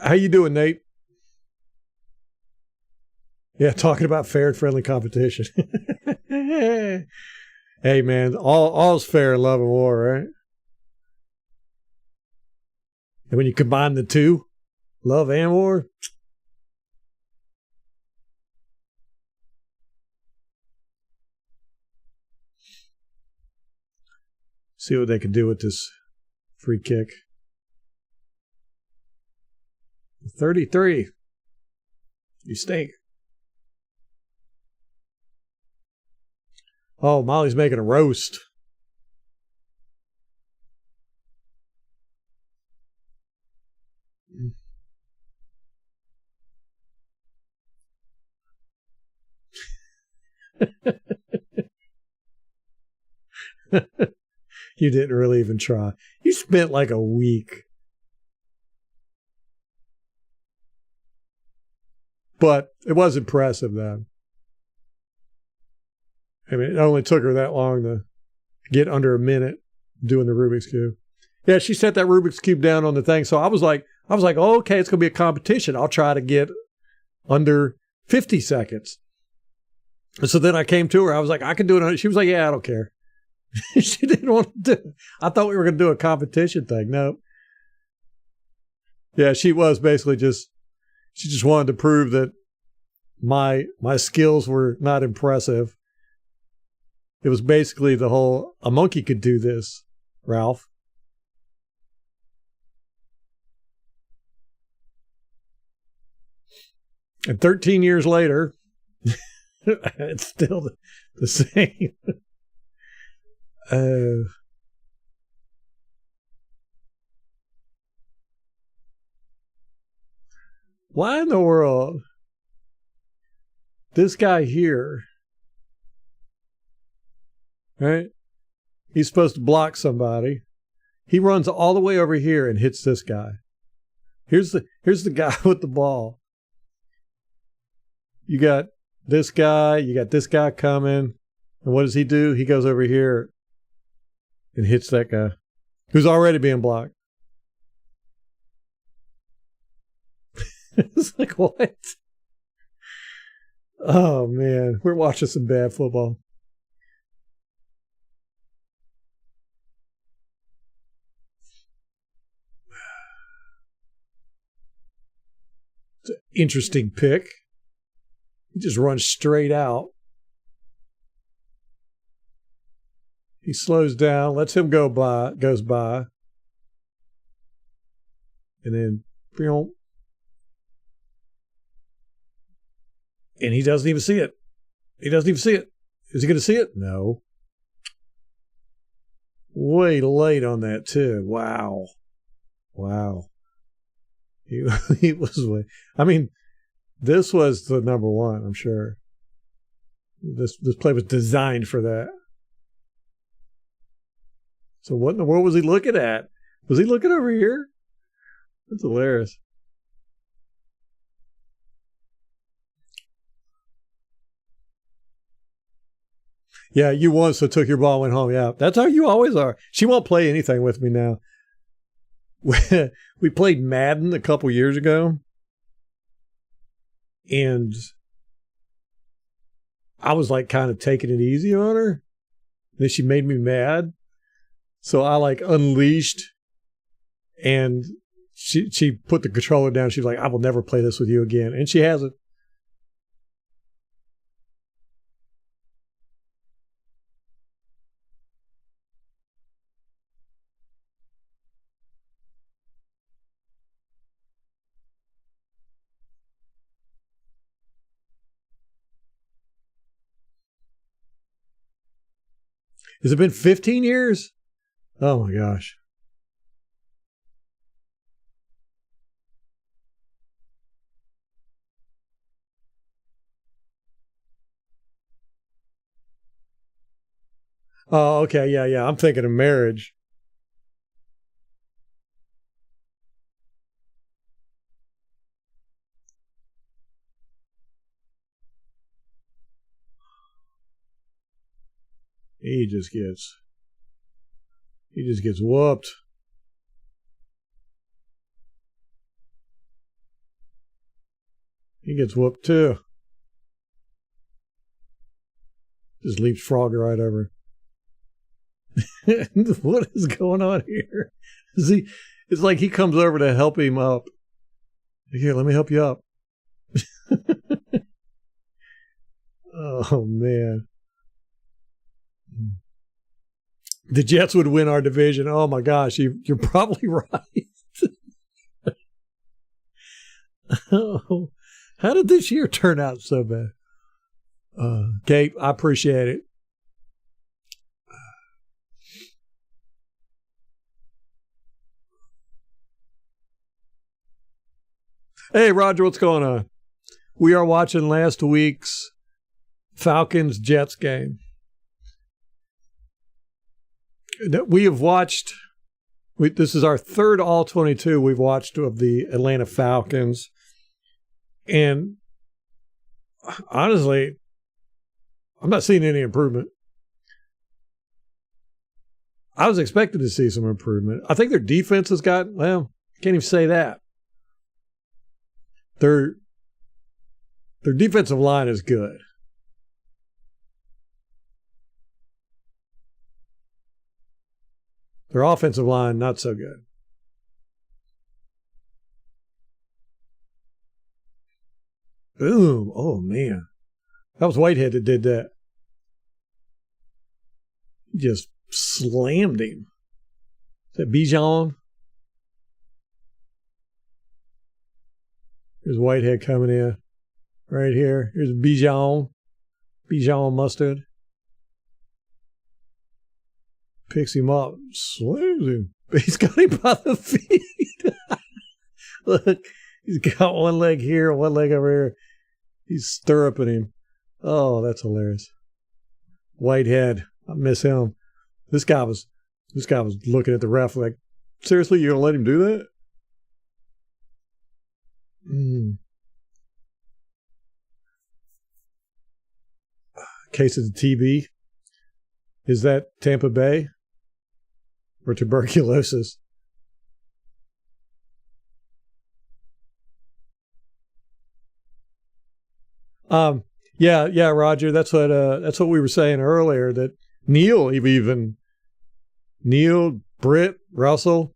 [SPEAKER 1] How you doing, Nate? Yeah, talking about fair and friendly competition. Hey, man, all's fair in love and war, right? And when you combine the two, love and war, see what they can do with this free kick. 33. You stink. Oh, Molly's making a roast. You didn't really even try. You spent like a week. But it was impressive then. I mean, it only took her that long to get under a minute doing the Rubik's Cube. Yeah, she set that Rubik's Cube down on the thing. So I was like, oh, okay, it's going to be a competition. I'll try to get under 50 seconds. And so then I came to her. I was like, I can do it. She was like, yeah, I don't care. She didn't want to do it. I thought we were going to do a competition thing. No. Yeah, she was basically she just wanted to prove that my skills were not impressive. It was basically the whole, a monkey could do this, Ralph. And 13 years later, it's still the same. Why in the world? This guy here, right? He's supposed to block somebody. He runs all the way over here and hits this guy. Here's the guy with the ball. You got this guy coming. And what does he do? He goes over here and hits that guy who's already being blocked. It's like, what? Oh, man. We're watching some bad football. It's an interesting pick. He just runs straight out. He slows down, lets him goes by. And then, and he doesn't even see it. Is he going to see it? No. Way late on that, too. Wow. He was way. I mean, this was the number one, I'm sure. This play was designed for that. So what in the world was he looking at? Was he looking over here? That's hilarious. Yeah, you won, so took your ball and went home. Yeah, that's how you always are. She won't play anything with me now. We played Madden a couple years ago, and I was like kind of taking it easy on her. Then she made me mad. So I like unleashed, and she put the controller down. She's like, I will never play this with you again. And she hasn't. Has it been 15 years? Oh my gosh. Oh, okay. Yeah, yeah. I'm thinking of marriage. He just gets whooped. He gets whooped too. Just leaps Frogger right over. What is going on here? It's like he comes over to help him up. Here, let me help you up. Oh, man. The Jets would win our division. Oh, my gosh. You're probably right. Oh, how did this year turn out so bad? Kate, I appreciate it. Hey, Roger, what's going on? We are watching last week's Falcons-Jets game. We have watched, this is our third All-22 we've watched of the Atlanta Falcons. And honestly, I'm not seeing any improvement. I was expecting to see some improvement. I think their defense has got, well, I can't even say that. Their defensive line is good. Their offensive line, not so good. Boom. Oh, man. That was Whitehead that did that. He just slammed him. Is that Bijan? Here's Whitehead coming in. Right here. Here's Bijan. Bijan Mustard. Picks him up. Slams him. He's got him by the feet. Look. He's got one leg here, one leg over here. He's stirruping him. Oh, that's hilarious. Whitehead. I miss him. This guy was looking at the ref like, seriously, you're gonna let him do that? Case of the TB. Is that Tampa Bay or tuberculosis? Yeah, Roger. That's what we were saying earlier. That Neil, Britt, Russell.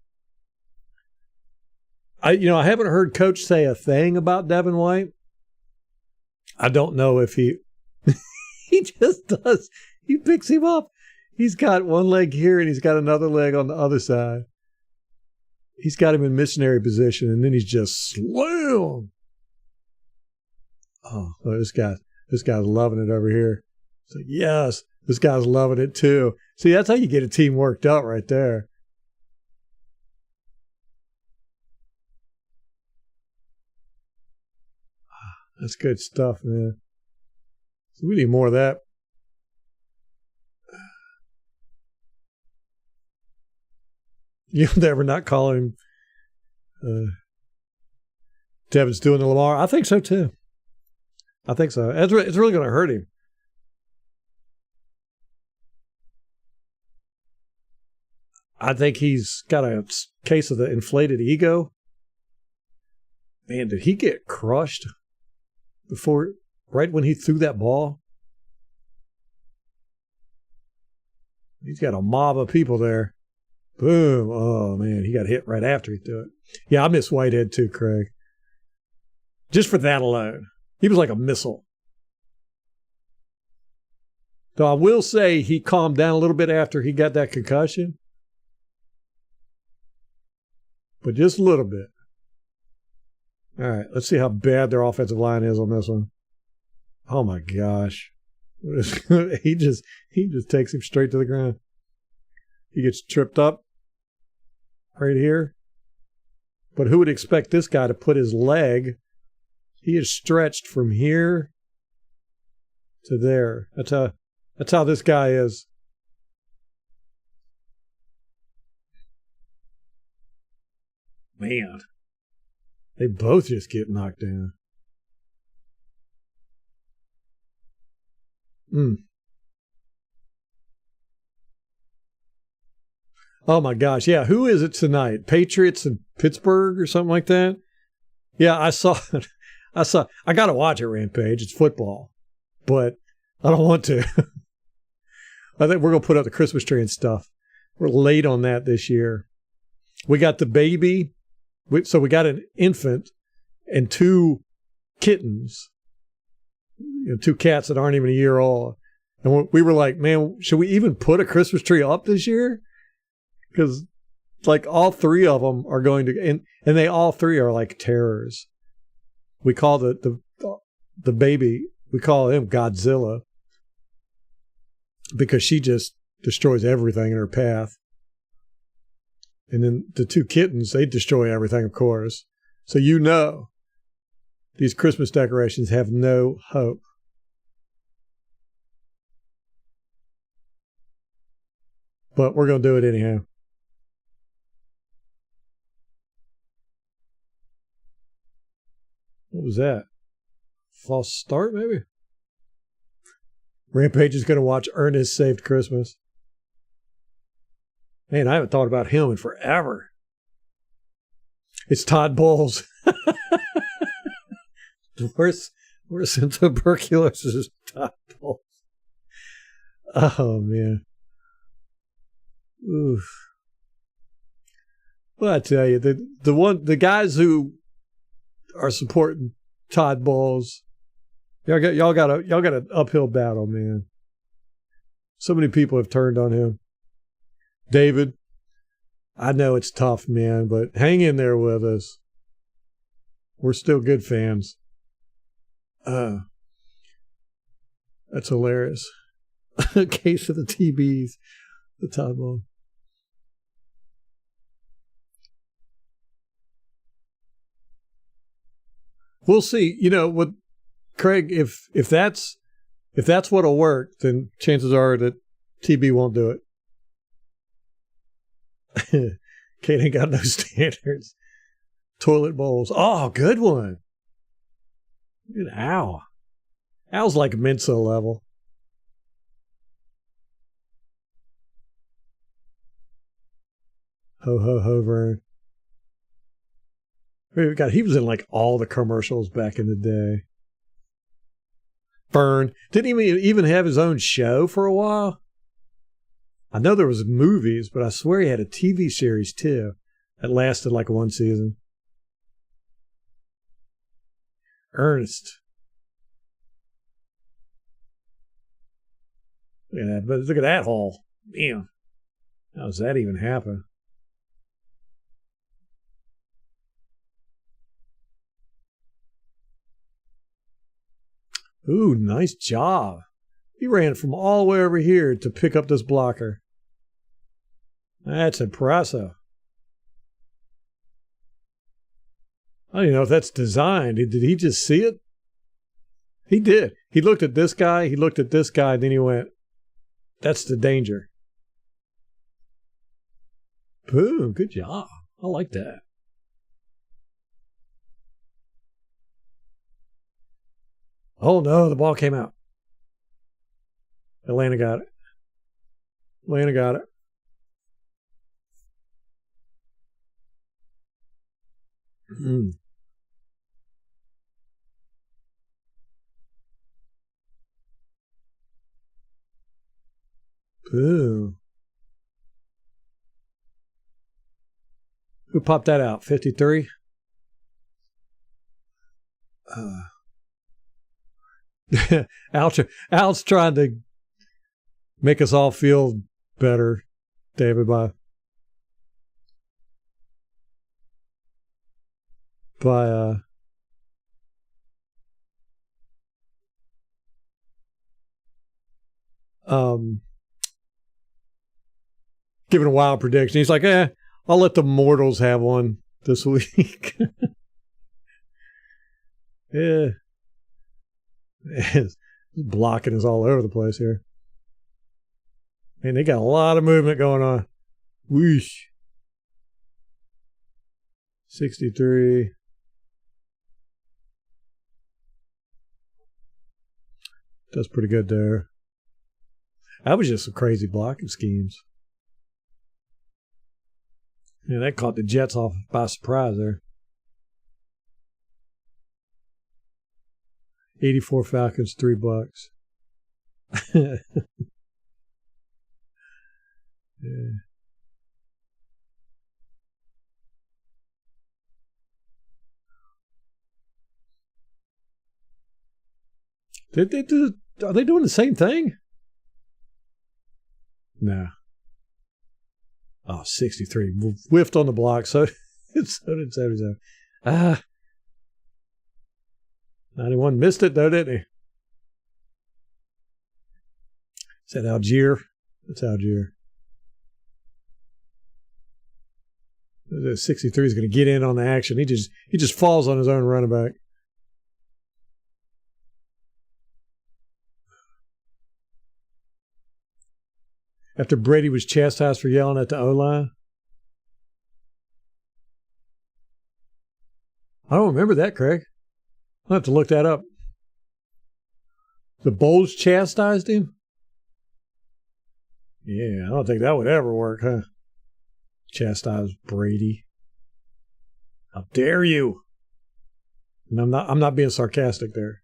[SPEAKER 1] I haven't heard Coach say a thing about Devin White. I don't know if he just does. He picks him up. He's got one leg here and he's got another leg on the other side. He's got him in missionary position, and then he's just slam. Oh, this guy's loving it over here. It's like, yes, this guy's loving it too. See, that's how you get a team worked up right there. That's good stuff, man. So we need more of that. You'll never not call him Devin's doing the Lamar. I think so, too. I think so. It's really going to hurt him. I think he's got a case of the inflated ego. Man, did he get crushed right when he threw that ball? He's got a mob of people there. Boom. Oh, man, he got hit right after he threw it. Yeah, I miss Whitehead too, Craig. Just for that alone. He was like a missile. Though I will say he calmed down a little bit after he got that concussion. But just a little bit. All right, let's see how bad their offensive line is on this one. Oh my gosh. He just takes him straight to the ground. He gets tripped up right here. But who would expect this guy to put his leg? He is stretched from here to there. That's how this guy is. Man, they both just get knocked down. Oh my gosh, yeah. Who is it tonight? Patriots and Pittsburgh or something like that? Yeah, I saw it. I got to watch it, Rampage. It's football. But I don't want to. I think we're going to put up the Christmas tree and stuff. We're late on that this year. We got the baby. So we got an infant and 2 kittens, you know, 2 cats that aren't even a year old. And we were like, man, should we even put a Christmas tree up this year? Because like all 3 of them are going to, and they all 3 are like terrors. We call the baby, we call him Godzilla because she just destroys everything in her path. And then the 2 kittens, they destroy everything, of course. So you know these Christmas decorations have no hope. But we're going to do it anyhow. What was that? False start, maybe? Rampage is going to watch Ernest Saved Christmas. Man, I haven't thought about him in forever. It's Todd Bowles. Worse than tuberculosis is Todd Bowles. Oh, man. Oof. Well, I tell you, the guys who are supporting Todd Bowles, y'all got an uphill battle, man. So many people have turned on him. David, I know it's tough, man, but hang in there with us. We're still good fans. That's hilarious. A case of the TBs, the Todd Bowles. We'll see. You know what, Craig? If that's what'll work, then chances are that TB won't do it. Kate ain't got no standards. Toilet bowls. Oh, good one. Good Al. Al's like Mensa level. Ho, ho, ho, Vern. God, he was in like all the commercials back in the day. Vern. Didn't he even have his own show for a while? I know there was movies, but I swear he had a TV series too that lasted like 1 season. Ernest. Look at that, but look at that hole. Damn. How does that even happen? Ooh, nice job. He ran from all the way over here to pick up this blocker. That's impressive. I don't even know if that's designed. Did he just see it? He did. He looked at this guy, then he went, that's the danger. Boom. Good job. I like that. Oh, no. The ball came out. Atlanta got it. Atlanta got it. Mm. Boo. Who popped that out? 53? Al's trying to make us all feel better, David, by giving a wild prediction. He's like, I'll let the mortals have one this week. Yeah. Blocking is all over the place here. Man, they got a lot of movement going on. Whoosh. 63. That's pretty good there. That was just some crazy blocking schemes. Yeah, that caught the Jets off by surprise there. 84 Falcons, $3. Yeah. Are they doing the same thing? No. Oh, 63. Whiffed on the block. So did 77. 91 missed it, though, didn't he? Is that Algier? That's Algier. 63 is going to get in on the action. He just falls on his own running back. After Brady was chastised for yelling at the O-line. I don't remember that, Craig. I'll have to look that up. The Bulls chastised him? Yeah, I don't think that would ever work, huh? Chastise Brady. How dare you? And I'm not being sarcastic there.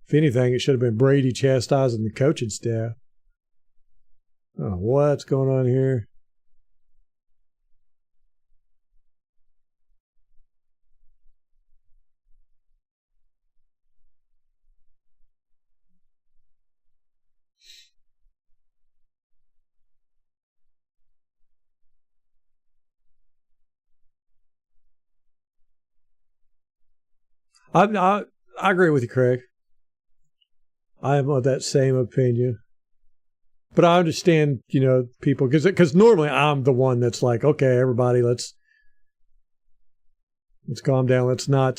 [SPEAKER 1] If anything, it should have been Brady chastising the coaching staff. Oh, what's going on here? I agree with you, Craig. I am of that same opinion. But I understand, people, because normally I'm the one that's like, okay, everybody, let's calm down. Let's not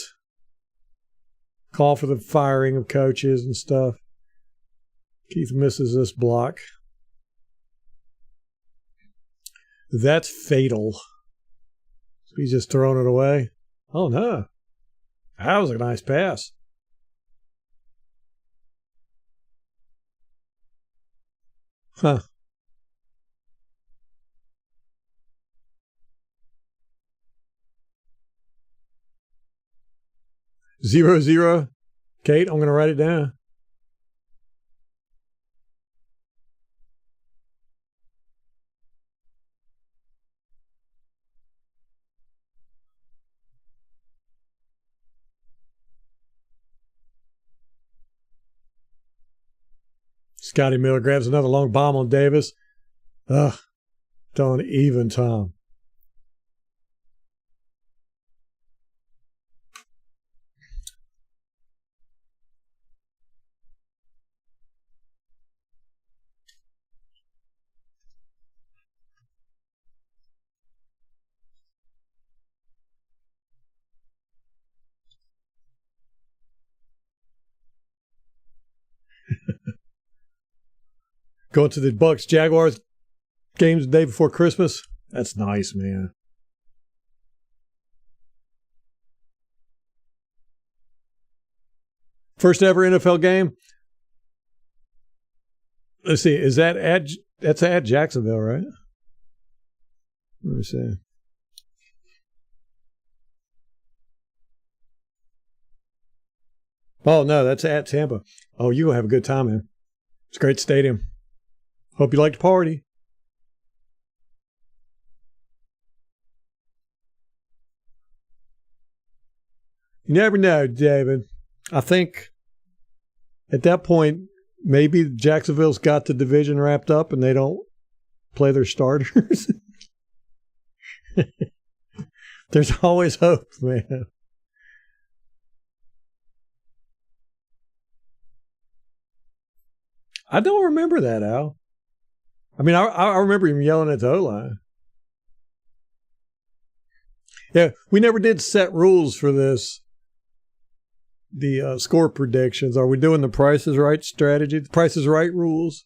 [SPEAKER 1] call for the firing of coaches and stuff. Keith misses this block. That's fatal. So he's just throwing it away. Oh, no. That was a nice pass. Huh. 0-0. Kate, I'm going to write it down. Scotty Miller grabs another long bomb on Davis. Ugh. Don't even, Tom. Going to the Bucks Jaguars games the day before Christmas. That's nice, man. First ever NFL game. Let's see. Is that that's at Jacksonville, right? Let me see. Oh, no, that's at Tampa. Oh, you're going to have a good time, man. It's a great stadium. Hope you like to party. You never know, David. I think at that point, maybe Jacksonville's got the division wrapped up and they don't play their starters. There's always hope, man. I don't remember that, Al. I mean, I remember him yelling at the O-line. Yeah, we never did set rules for this. The score predictions. Are we doing the Price is Right strategy? The Price is Right rules?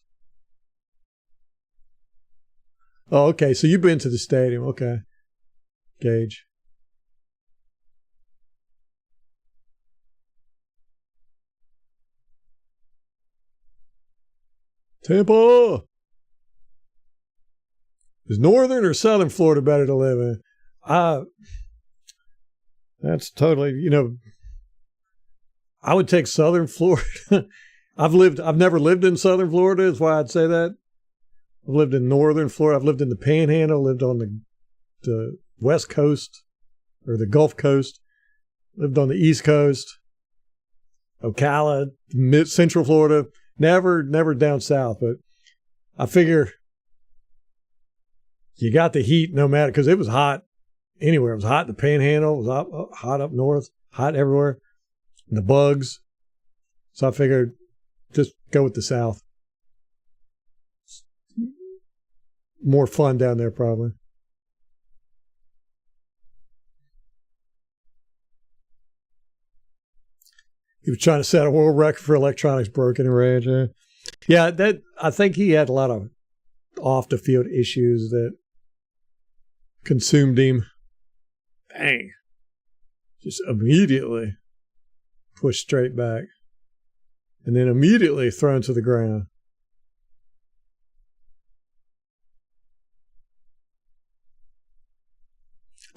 [SPEAKER 1] Oh, okay. So you've been to the stadium. Okay. Gage. Tampa. Is northern or southern Florida better to live in? That's totally, I would take southern Florida. I've never lived in southern Florida, is why I'd say that. I've lived in northern Florida. I've lived in the Panhandle, lived on the West Coast or the Gulf Coast, lived on the East Coast, Ocala, Central Florida, never down south. But I figure you got the heat no matter, because it was hot anywhere. It was hot in the Panhandle, it was hot up north, hot everywhere, and the bugs. So I figured just go with the South. More fun down there, probably. He was trying to set a world record for electronics broken in rage. Yeah, that I think he had a lot of off the field issues that consumed him. Bang. Just immediately pushed straight back. And then immediately thrown to the ground.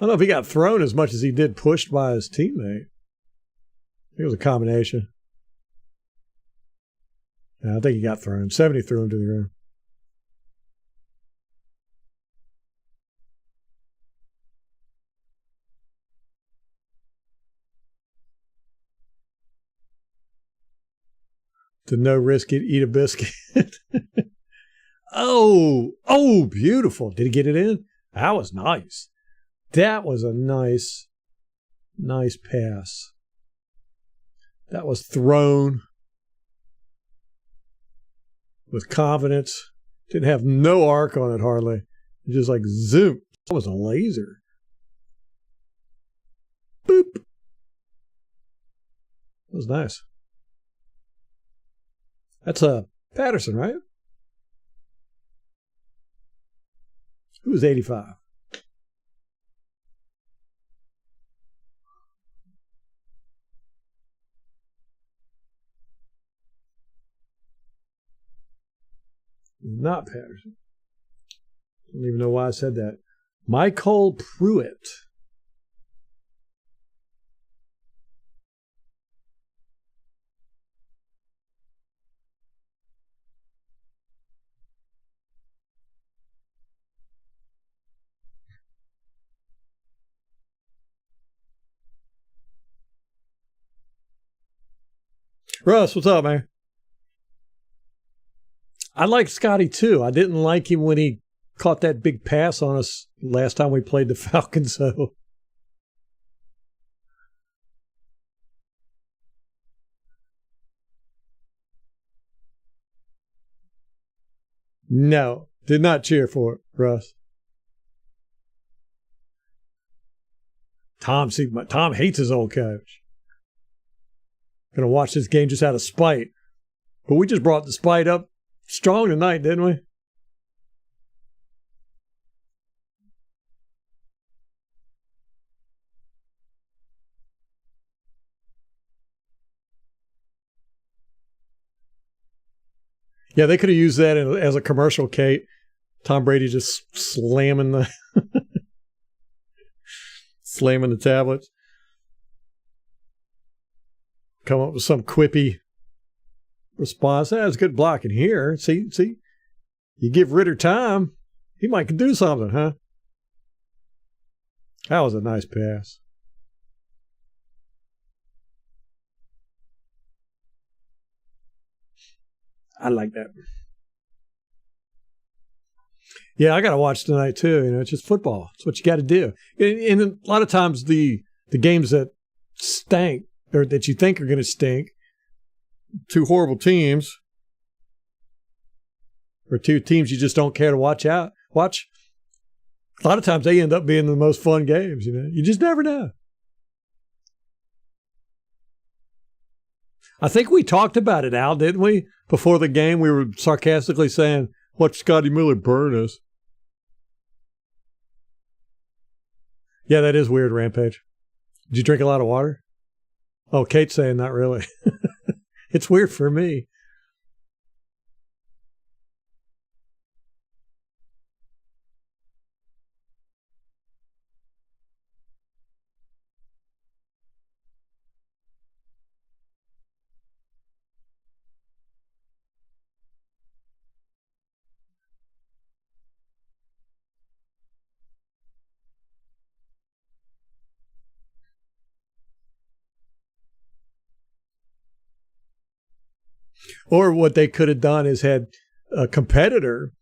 [SPEAKER 1] I don't know if he got thrown as much as he did pushed by his teammate. I think it was a combination. Yeah, I think he got thrown. 70 threw him to the ground. To no risk it, eat a biscuit. Oh, beautiful. Did he get it in? That was nice. That was a nice pass. That was thrown with confidence. Didn't have no arc on it hardly. Just like zoom. That was a laser. Boop. That was nice. That's Patterson, right? Who was 85? Not Patterson. I don't even know why I said that. Michael Pruitt. Russ, what's up, man? I like Scotty too. I didn't like him when he caught that big pass on us last time we played the Falcons. So no, did not cheer for it, Russ. Tom hates his old coach. Gonna watch this game just out of spite. But we just brought the spite up strong tonight, didn't we? Yeah, they could have used that as a commercial, Kate. Tom Brady just slamming the tablets. Come up with some quippy response. That's good blocking here. See, you give Ritter time, he might do something, huh? That was a nice pass. I like that. Yeah, I got to watch tonight too. It's just football. It's what you got to do. And a lot of times the games that stink or that you think are going to stink, two horrible teams or two teams you just don't care to watch. A lot of times they end up being the most fun games. You just never know. I think we talked about it, Al, didn't we? Before the game, we were sarcastically saying, "Watch Scotty Miller burn us." Yeah, that is weird, Rampage. Did you drink a lot of water? Oh, Kate's saying not really. It's weird for me. Or what they could have done is had a competitor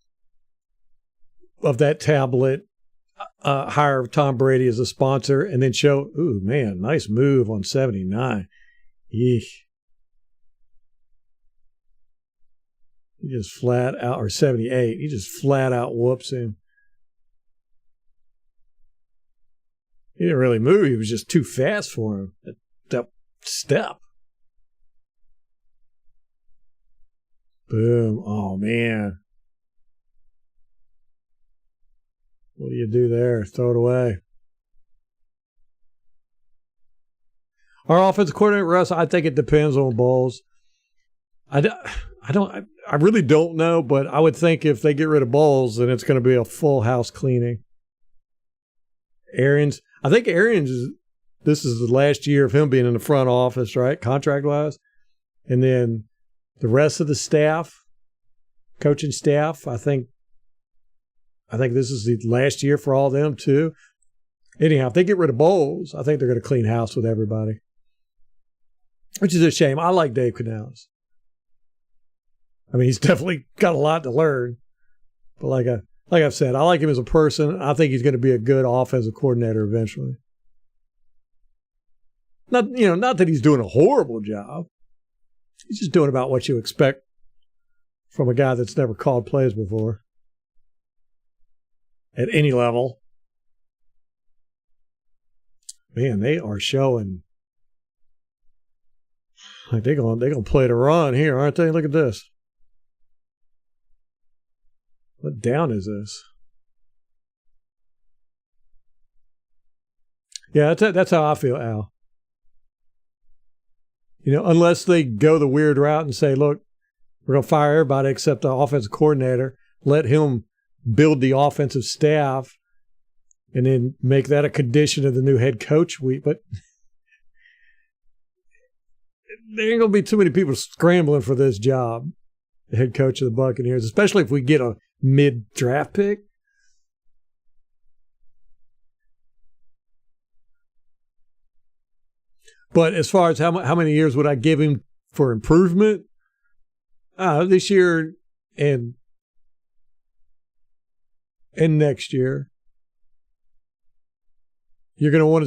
[SPEAKER 1] of that tablet hire Tom Brady as a sponsor and then show, ooh, man, nice move on 79. Yeesh. He just flat out, or 78, he just flat out whoops him. He didn't really move. He was just too fast for him. That step. Boom. Oh, man. What do you do there? Throw it away. Our offensive coordinator, Russ, I think it depends on Bowles. I really don't know, but I would think if they get rid of Bowles, then it's going to be a full house cleaning. I think Arians, this is the last year of him being in the front office, right? Contract-wise. And then the rest of the staff, coaching staff, I think this is the last year for all of them too. Anyhow, if they get rid of Bowles, I think they're going to clean house with everybody, which is a shame. I like Dave Canales. I mean, he's definitely got a lot to learn, but like I've said, I like him as a person. I think he's going to be a good offensive coordinator eventually. Not that he's doing a horrible job. He's just doing about what you expect from a guy that's never called plays before at any level. Man, they are showing like they're gonna play the run here, aren't they? Look at this. What down is this? Yeah, that's how I feel, Al. Unless they go the weird route and say, look, we're going to fire everybody except the offensive coordinator, let him build the offensive staff, and then make that a condition of the new head coach week. But there ain't going to be too many people scrambling for this job, the head coach of the Buccaneers, especially if we get a mid-draft pick. But as far as how many years would I give him for improvement, this year and next year, you're going to want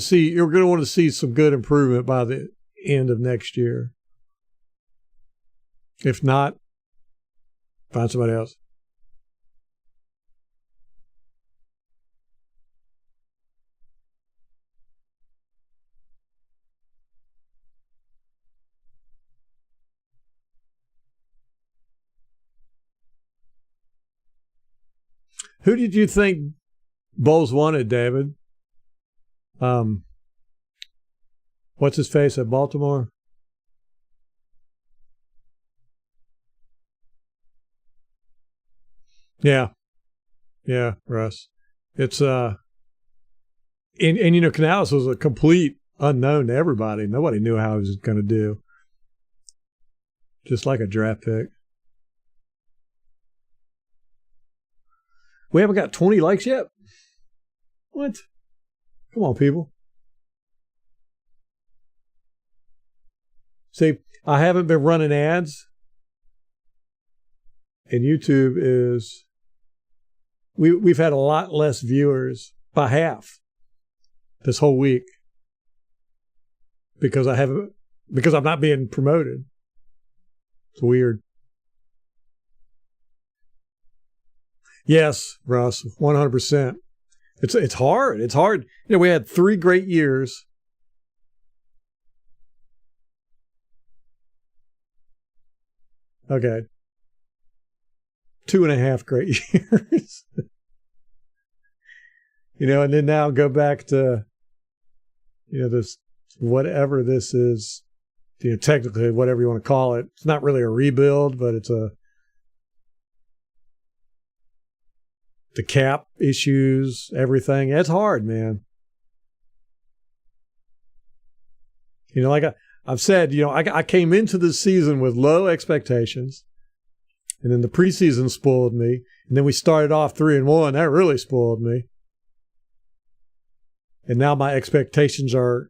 [SPEAKER 1] to see some good improvement by the end of next year. If not, find somebody else. Who did you think Bowles wanted, David? What's his face at Baltimore? Yeah. Yeah, Russ. It's and Canales was a complete unknown to everybody. Nobody knew how he was going to do. Just like a draft pick. We haven't got 20 likes yet. What? Come on, people. See, I haven't been running ads. And YouTube is... We've had a lot less viewers, by half, this whole week. Because I'm not being promoted. It's weird. Yes, Russ, 100%. It's hard. It's hard. We had 3 great years. Okay. 2.5 great years. And then now go back to, this, whatever this is, technically, whatever you want to call it. It's not really a rebuild, but it's the cap issues, everything. It's hard, man. Like I've said, I came into the season with low expectations, and then the preseason spoiled me, and then we started off 3-1. That really spoiled me. And now my expectations are,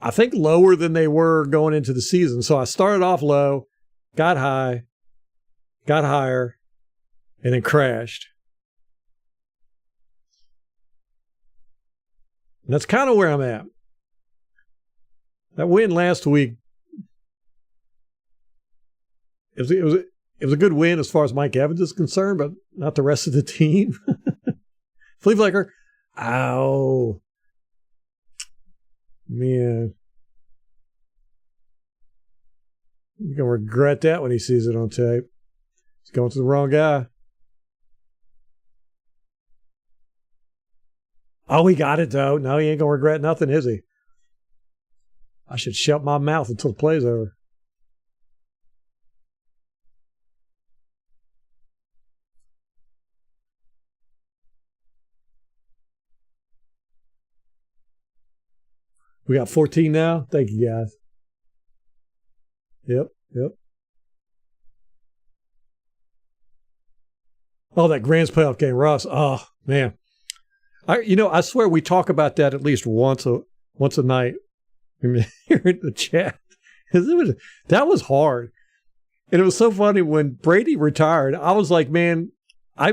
[SPEAKER 1] I think, lower than they were going into the season. So I started off low, got high, got higher, and then crashed. And that's kind of where I'm at. That win last week, it was a good win as far as Mike Evans is concerned, but not the rest of the team. Flea Flicker, ow, man, you're gonna regret that when he sees it on tape. He's going to the wrong guy. Oh, he got it though. No, he ain't gonna regret nothing, is he? I should shut my mouth until the play's over. We got 14 now. Thank you, guys. Yep. Oh, that Grants playoff game, Ross. Oh, man. I swear we talk about that at least once a night here in the chat. That was hard. And it was so funny when Brady retired. I was like, man, I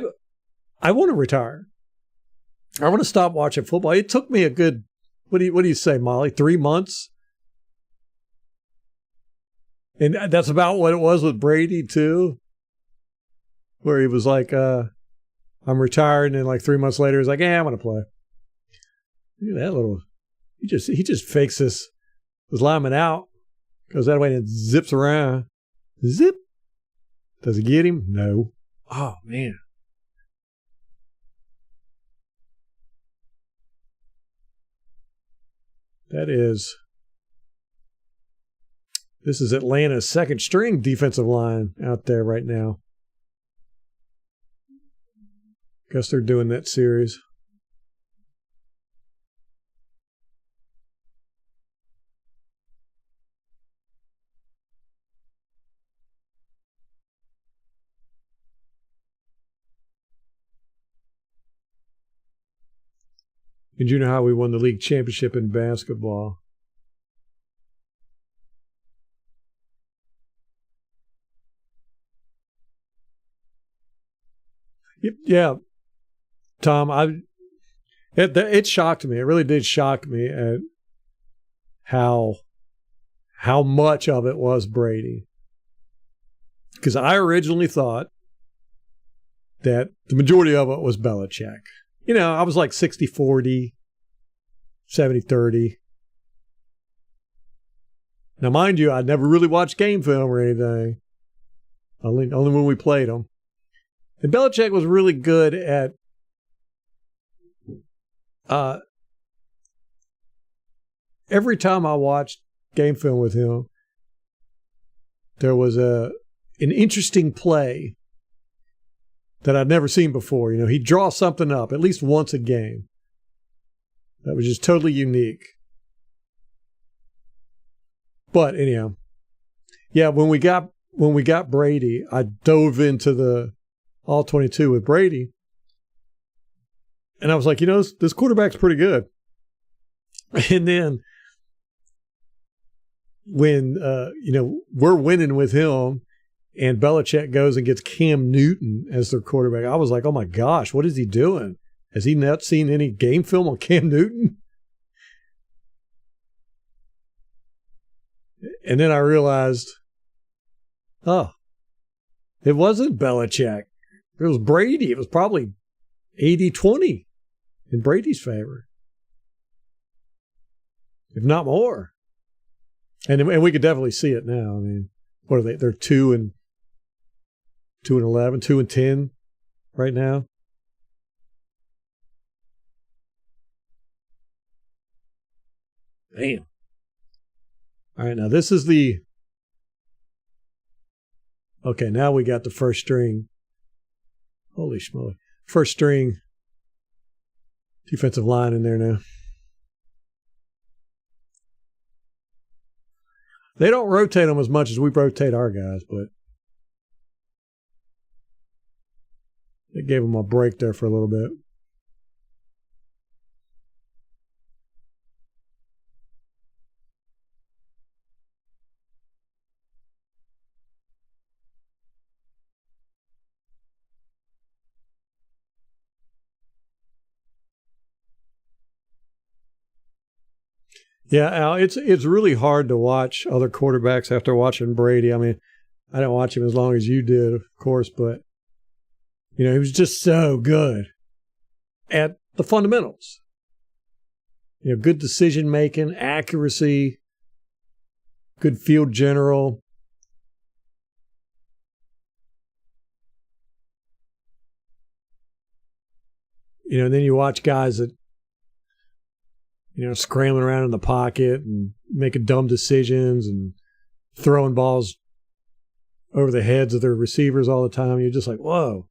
[SPEAKER 1] want to retire. I want to stop watching football. It took me a good, what do you say, Molly? 3 months? And that's about what it was with Brady too. Where he was like, I'm retired, and then like 3 months later, he's like, I'm gonna play. Look at that little, he just fakes his lineman out, goes that way and zips around. Zip. Does he get him? No. Oh man. This is Atlanta's second string defensive line out there right now. Guess they're doing that series. Did you know how we won the league championship in basketball? Yeah, Tom, it shocked me. It really did shock me at how much of it was Brady. Because I originally thought that the majority of it was Belichick. I was like 60-40, 70-30. Now, mind you, I never really watched game film or anything. Only when we played them. And Belichick was really good at every time I watched game film with him, there was an interesting play that I'd never seen before. You know, he'd draw something up at least once a game that was just totally unique. But anyhow, yeah, when we got Brady, I dove into the all 22 with Brady, and I was like, you know, this quarterback's pretty good. And then when you know, we're winning with him, and Belichick goes and gets Cam Newton as their quarterback, I was like, oh my gosh, what is he doing? Has he not seen any game film on Cam Newton? And then I realized, oh, it wasn't Belichick. It was Brady. It was probably 80-20 in Brady's favor, if not more. And we could definitely see it now. I mean, what are they? They're 2-11, 2-10 right now. Damn. All right, now this is the... Okay, now we got the first string. Holy schmoly. First string defensive line in there now. They don't rotate them as much as we rotate our guys, but they gave them a break there for a little bit. Yeah, Al, it's really hard to watch other quarterbacks after watching Brady. I mean, I didn't watch him as long as you did, of course, but you know, he was just so good at the fundamentals. You know, good decision making, accuracy, good field general. You know, and then you watch guys that, you know, scrambling around in the pocket and making dumb decisions and throwing balls over the heads of their receivers all the time. You're just like, whoa.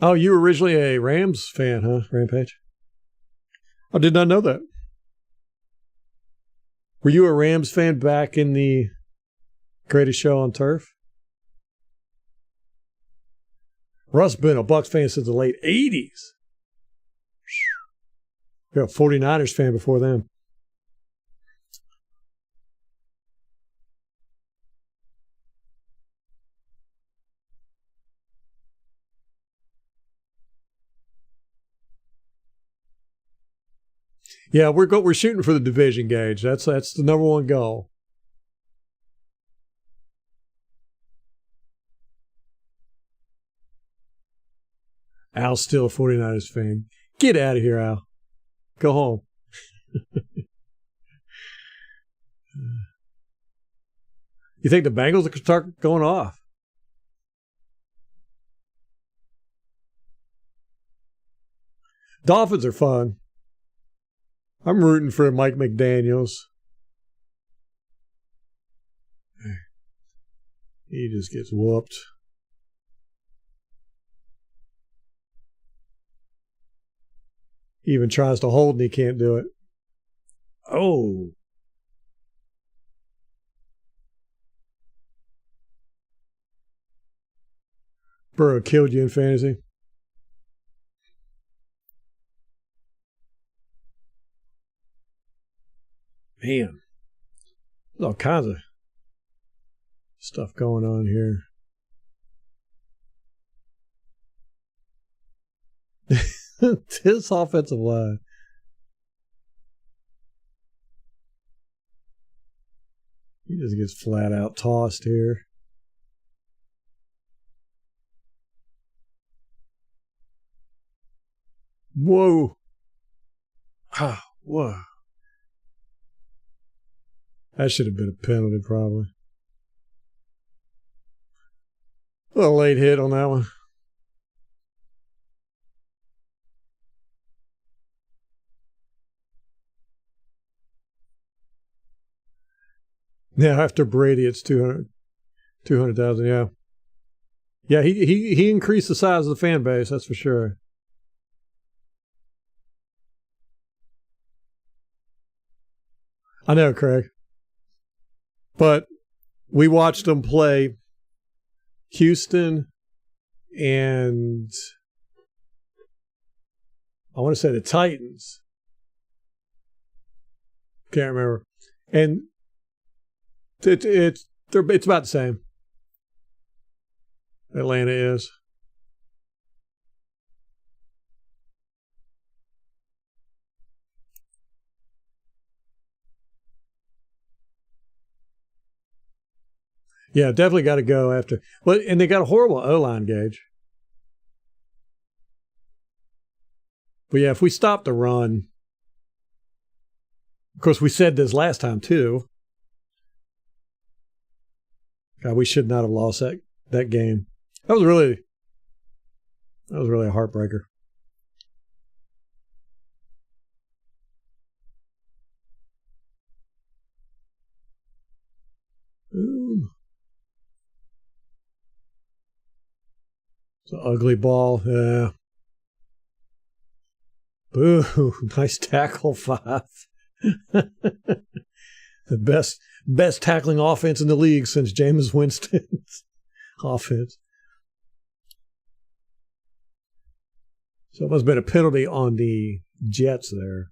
[SPEAKER 1] Oh, you were originally a Rams fan, huh, Rampage? I did not know that. Were you a Rams fan back in the Greatest Show on Turf? Russ been a Bucs fan since the late 80s. You're a 49ers fan before them. Yeah, we're shooting for the division, Gage. That's the number one goal. Al's still a 49ers fan. Get out of here, Al. Go home. You think the Bengals will start going off? Dolphins are fun. I'm rooting for Mike McDaniels. He just gets whooped. He even tries to hold and he can't do it. Oh. Burrow killed you in fantasy. Man, there's all kinds of stuff going on here. This offensive line. He just gets flat out tossed here. Whoa. Ah, whoa. That should have been a penalty, probably. A late hit on that one. Yeah, after Brady, it's 200,000. Yeah. Yeah, he increased the size of the fan base, that's for sure. I know, Craig. But we watched them play Houston and I want to say the Titans. Can't remember. And it's about the same. Atlanta is. Yeah, definitely got to go after. Well, and they got a horrible O-line, Gage. But yeah, if we stop the run, of course, we said this last time too. God, we should not have lost that game. That was really a heartbreaker. Ooh. It's an ugly ball. Yeah. Boo. Nice tackle, 5. The best tackling offense in the league since Jameis Winston's offense. So it must have been a penalty on the Jets there.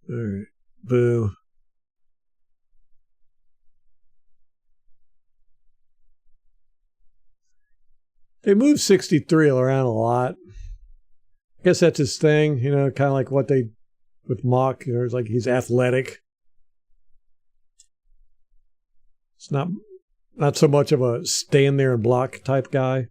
[SPEAKER 1] All right. Boo. They move 63 around a lot. I guess that's his thing, kind of like what they with Mock. It's like he's athletic. It's not so much of a stand there and block type guy.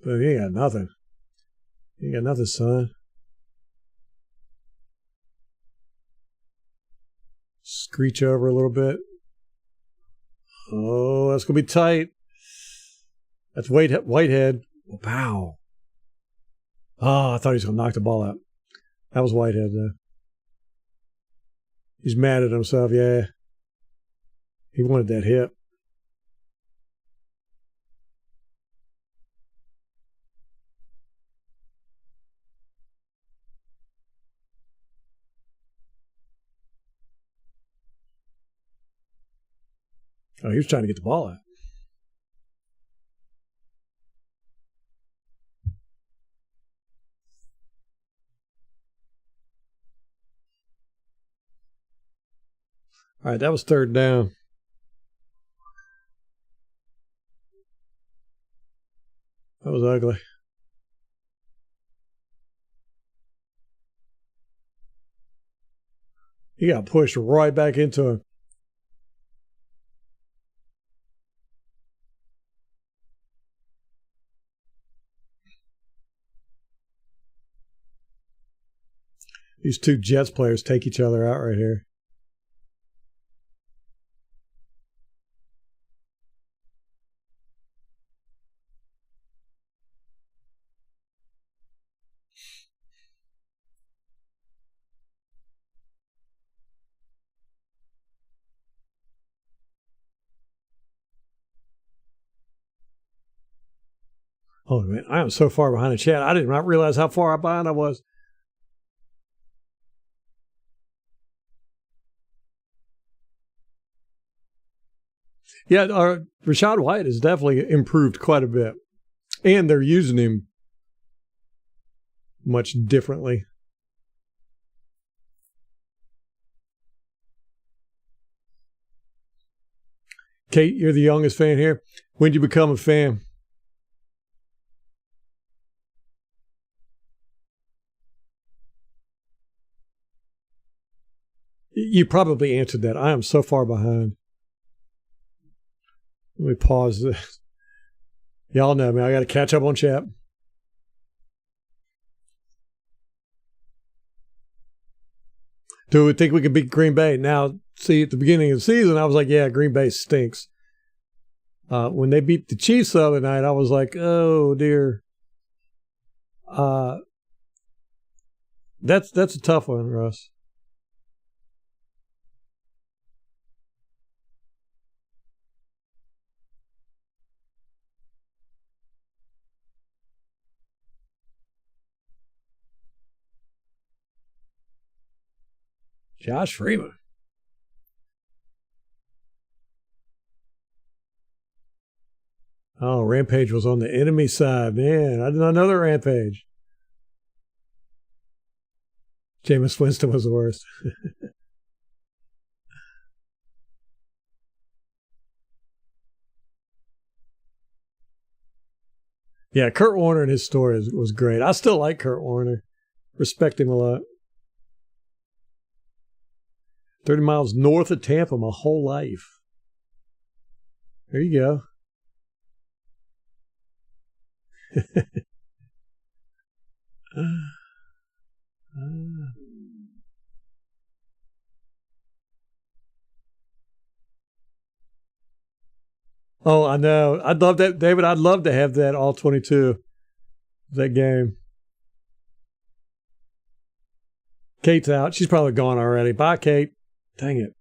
[SPEAKER 1] But he ain't got nothing. He ain't got nothing, son. Screech over a little bit. Oh, that's going to be tight. That's Whitehead. Wow. Oh, I thought he was going to knock the ball out. That was Whitehead, though. He's mad at himself, yeah. He wanted that hit. Oh, he was trying to get the ball out. All right, that was third down. That was ugly. He got pushed right back into him. These two Jets players take each other out right here. Oh, man, I am so far behind the chat. I did not realize how far behind I was. Yeah, Rachaad White has definitely improved quite a bit. And they're using him much differently. Kate, you're the youngest fan here. When did you become a fan? You probably answered that. I am so far behind. Let me pause this. Y'all know me. I got to catch up on chat. Do we think we can beat Green Bay? Now, see, at the beginning of the season, I was like, yeah, Green Bay stinks. When they beat the Chiefs the other night, I was like, oh, dear. That's a tough one, Russ. Josh Freeman. Oh, Rampage was on the enemy side. Man, I did not know that Rampage. Jameis Winston was the worst. Yeah, Kurt Warner and his story was great. I still like Kurt Warner. Respect him a lot. 30 miles north of Tampa my whole life. There you go. Oh, I know. I'd love that, David. I'd love to have that all 22. That game. Kate's out. She's probably gone already. Bye, Kate. Dang it.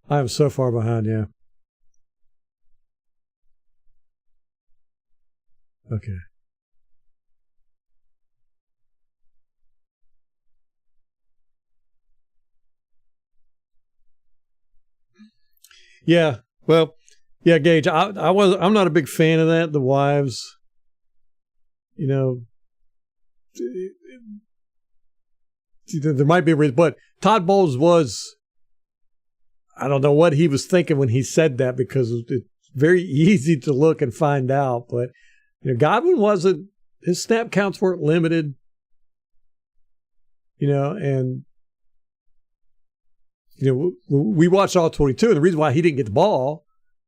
[SPEAKER 1] I am so far behind you. Okay. Yeah. Well, yeah, Gage. I'm not a big fan of that. The wives, you know, there might be a reason, but Todd Bowles was. I don't know what he was thinking when he said that because it's very easy to look and find out. But Godwin wasn't. His snap counts weren't limited. And we watched all 22, and the reason why he didn't get the ball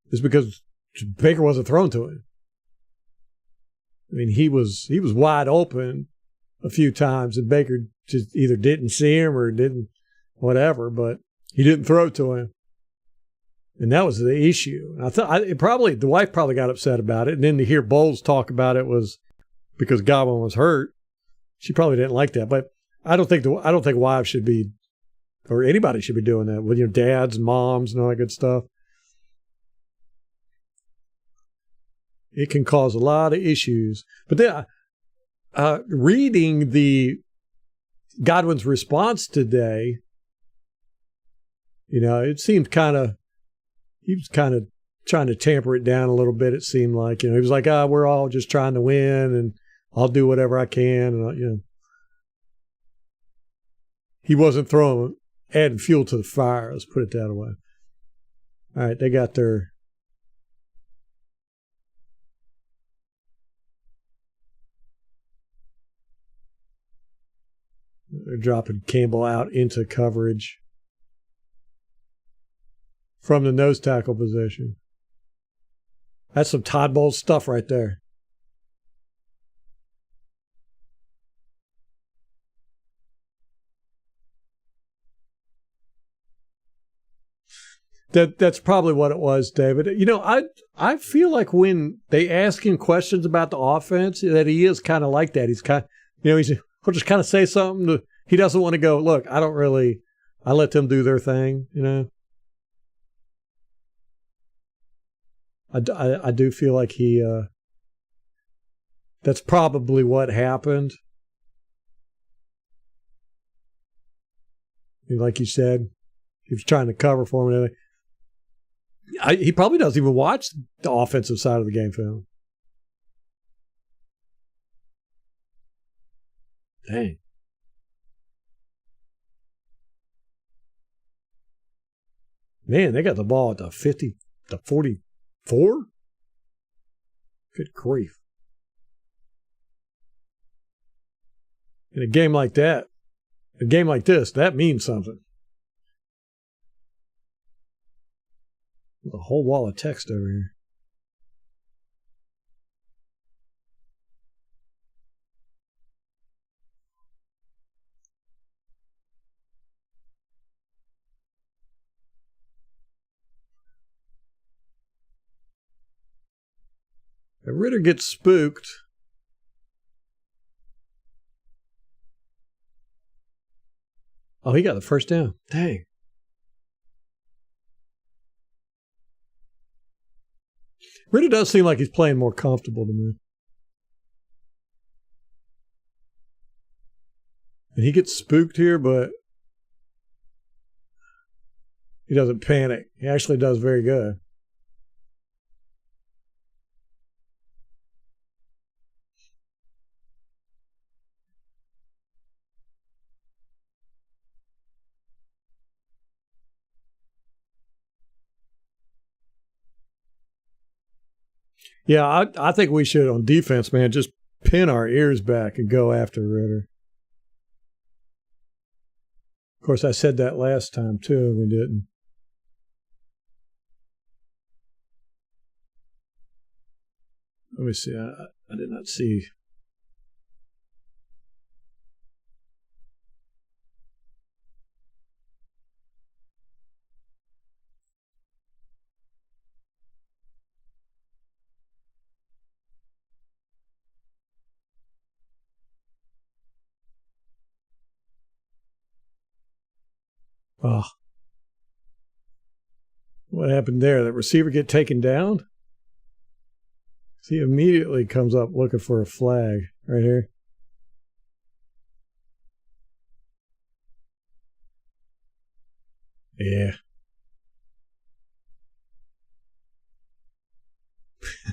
[SPEAKER 1] is because Baker wasn't thrown to him. I mean, he was wide open a few times, and Baker just either didn't see him or didn't whatever, but he didn't throw to him. And that was the issue. And I thought the wife probably got upset about it, and then to hear Bowles talk about it was because Godwin was hurt. She probably didn't like that, but I don't think wives should be, or anybody should be doing that with dads and moms and all that good stuff. It can cause a lot of issues. But then reading the Godwin's response today, it seemed he was kind of trying to tamper it down a little bit. It seemed like, he was like, we're all just trying to win and I'll do whatever I can. And, he wasn't adding fuel to the fire. Let's put it that way. All right. They got they're dropping Campbell out into coverage from the nose tackle position. That's some Todd Bowles stuff right there. That's probably what it was, David. I feel like when they ask him questions about the offense, that he is kind of like that. He's kind, he'll just kind of say something. He doesn't want to go, look, I let them do their thing, I do feel like that's probably what happened. Like you said, he was trying to cover for him and everything. He probably doesn't even watch the offensive side of the game film. Dang. Man, they got the ball at the 44? Good grief. In a game like that, a game like this, that means something. A whole wall of text over here. Ritter gets spooked. Oh, he got the first down. Dang. Ritter does seem like he's playing more comfortable to me. And he gets spooked here, but he doesn't panic. He actually does very good. Yeah, I think we should, on defense, man, just pin our ears back and go after Ritter. Of course, I said that last time, too, and we didn't. Let me see. I did not see. Oh. What happened there? That receiver get taken down? He immediately comes up looking for a flag right here. Yeah.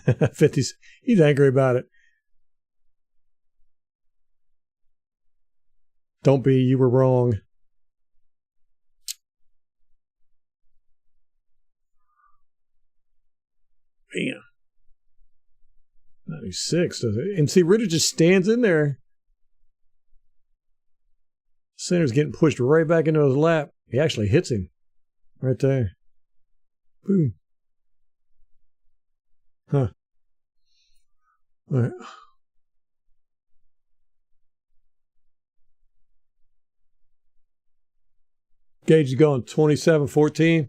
[SPEAKER 1] 50s. He's angry about it. Don't be. You were wrong. Man. 96, does it? And see, Ritter just stands in there. Center's getting pushed right back into his lap. He actually hits him right there. Boom. Huh. All right. Gage is going 27-14.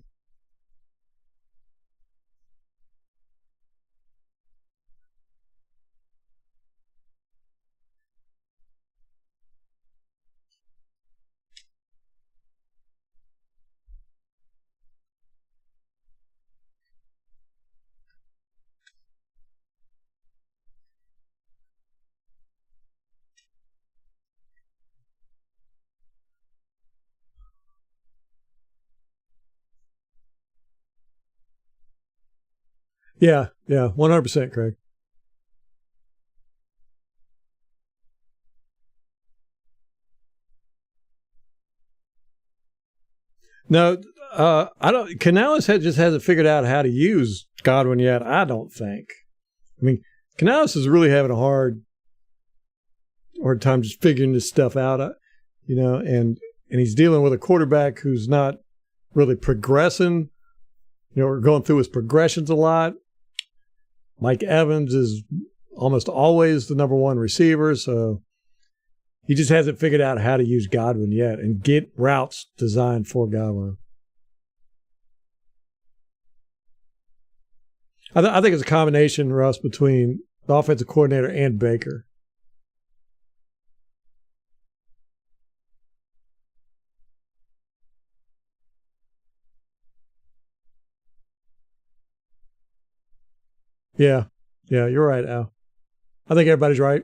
[SPEAKER 1] Yeah, 100%, Craig. No, I don't. Canales just hasn't figured out how to use Godwin yet. I don't think. I mean, Canales is really having a hard time just figuring this stuff out. And he's dealing with a quarterback who's not really progressing. We're going through his progressions a lot. Mike Evans is almost always the number one receiver, so he just hasn't figured out how to use Godwin yet and get routes designed for Godwin. I think it's a combination, Russ, between the offensive coordinator and Baker. Yeah, you're right, Al. I think everybody's right.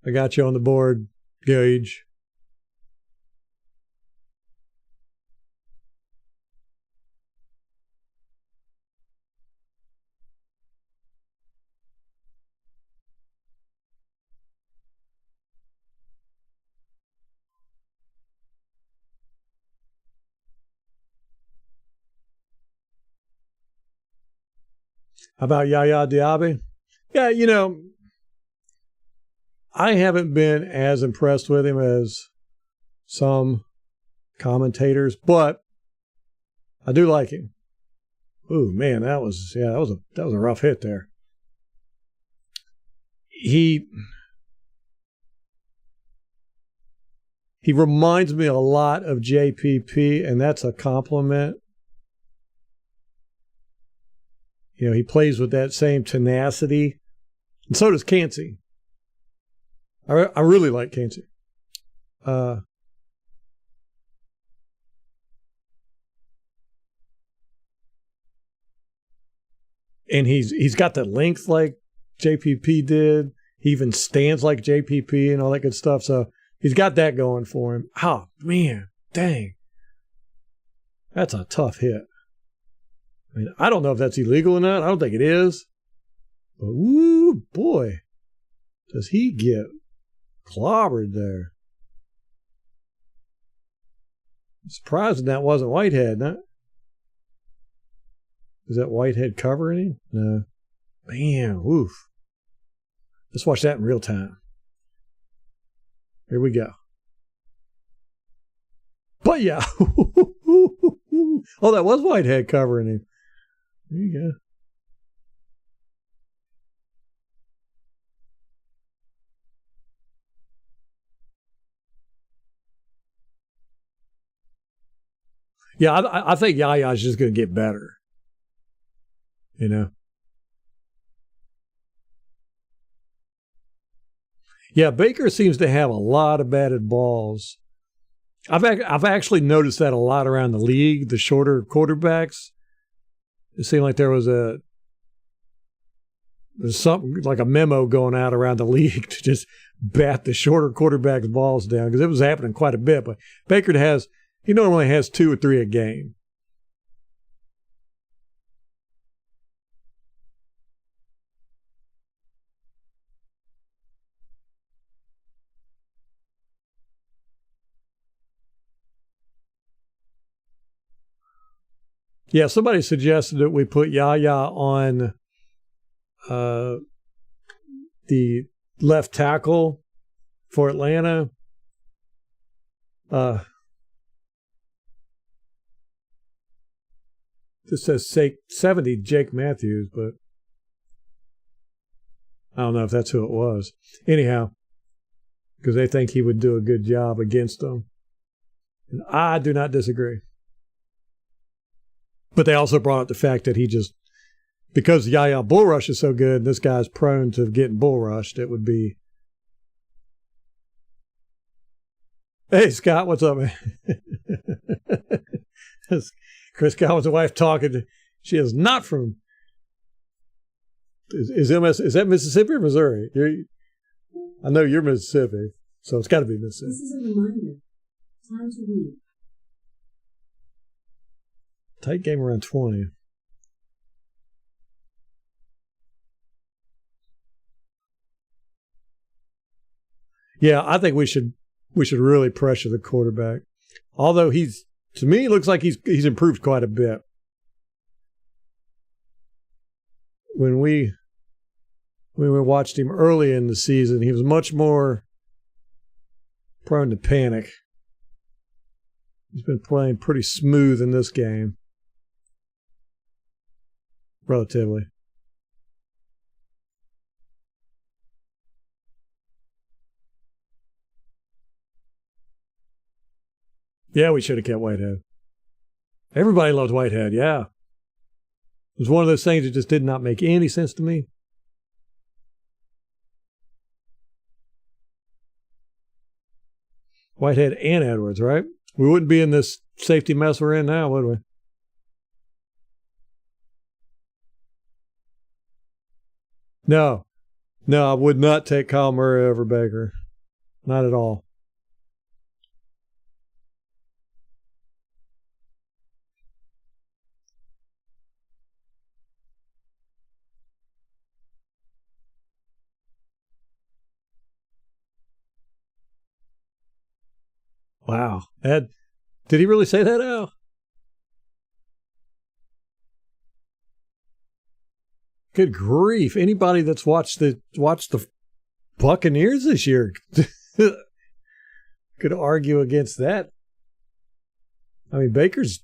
[SPEAKER 1] I got you on the board, Gage. How about Yaya Diaby? Yeah, I haven't been as impressed with him as some commentators, but I do like him. Ooh, man, that was a rough hit there. He reminds me a lot of JPP, and that's a compliment. You know, he plays with that same tenacity, and so does Cansey. I really like Cansey. And he's got the length like JPP did. He even stands like JPP and all that good stuff. So he's got that going for him. Oh, man, dang. That's a tough hit. I mean, I don't know if that's illegal or not. I don't think it is. But, woo, boy, does he get clobbered there. I'm surprised that wasn't Whitehead. Not, is that Whitehead covering him? No. Man, woof. Let's watch that in real time. Here we go. But yeah. Oh, that was Whitehead covering him. There you go. Yeah, I think Yaya's just going to get better. You know? Yeah, Baker seems to have a lot of batted balls. I've actually noticed that a lot around the league, the shorter quarterbacks. It seemed like there's something like a memo going out around the league to just bat the shorter quarterbacks' balls down, because it was happening quite a bit. But Baker he normally has 2 or 3 a game. Yeah, somebody suggested that we put Yaya on the left tackle for Atlanta. This says 70 Jake Matthews, but I don't know if that's who it was. Anyhow, because they think he would do a good job against them. And I do not disagree. But they also brought up the fact that because Yaya bull rush is so good, this guy's prone to getting bull rushed. It would be, hey, Scott, what's up, man? Chris Collins' wife talking. She is not from, is that Mississippi or Missouri? I know you're Mississippi, so it's got to be Mississippi.
[SPEAKER 2] This is a reminder. Time to read.
[SPEAKER 1] Tight game around 20. Yeah, I think we should really pressure the quarterback. Although to me, it looks like he's improved quite a bit. When we watched him early in the season, he was much more prone to panic. He's been playing pretty smooth in this game. Relatively. Yeah, we should have kept Whitehead. Everybody loved Whitehead, yeah. It was one of those things that just did not make any sense to me. Whitehead and Edwards, right? We wouldn't be in this safety mess we're in now, would we? No, I would not take Kyle Murray over Baker. Not at all. Wow. Ed, did he really say that, Al? Good grief. Anybody that's watched the Buccaneers this year could argue against that. I mean, Baker's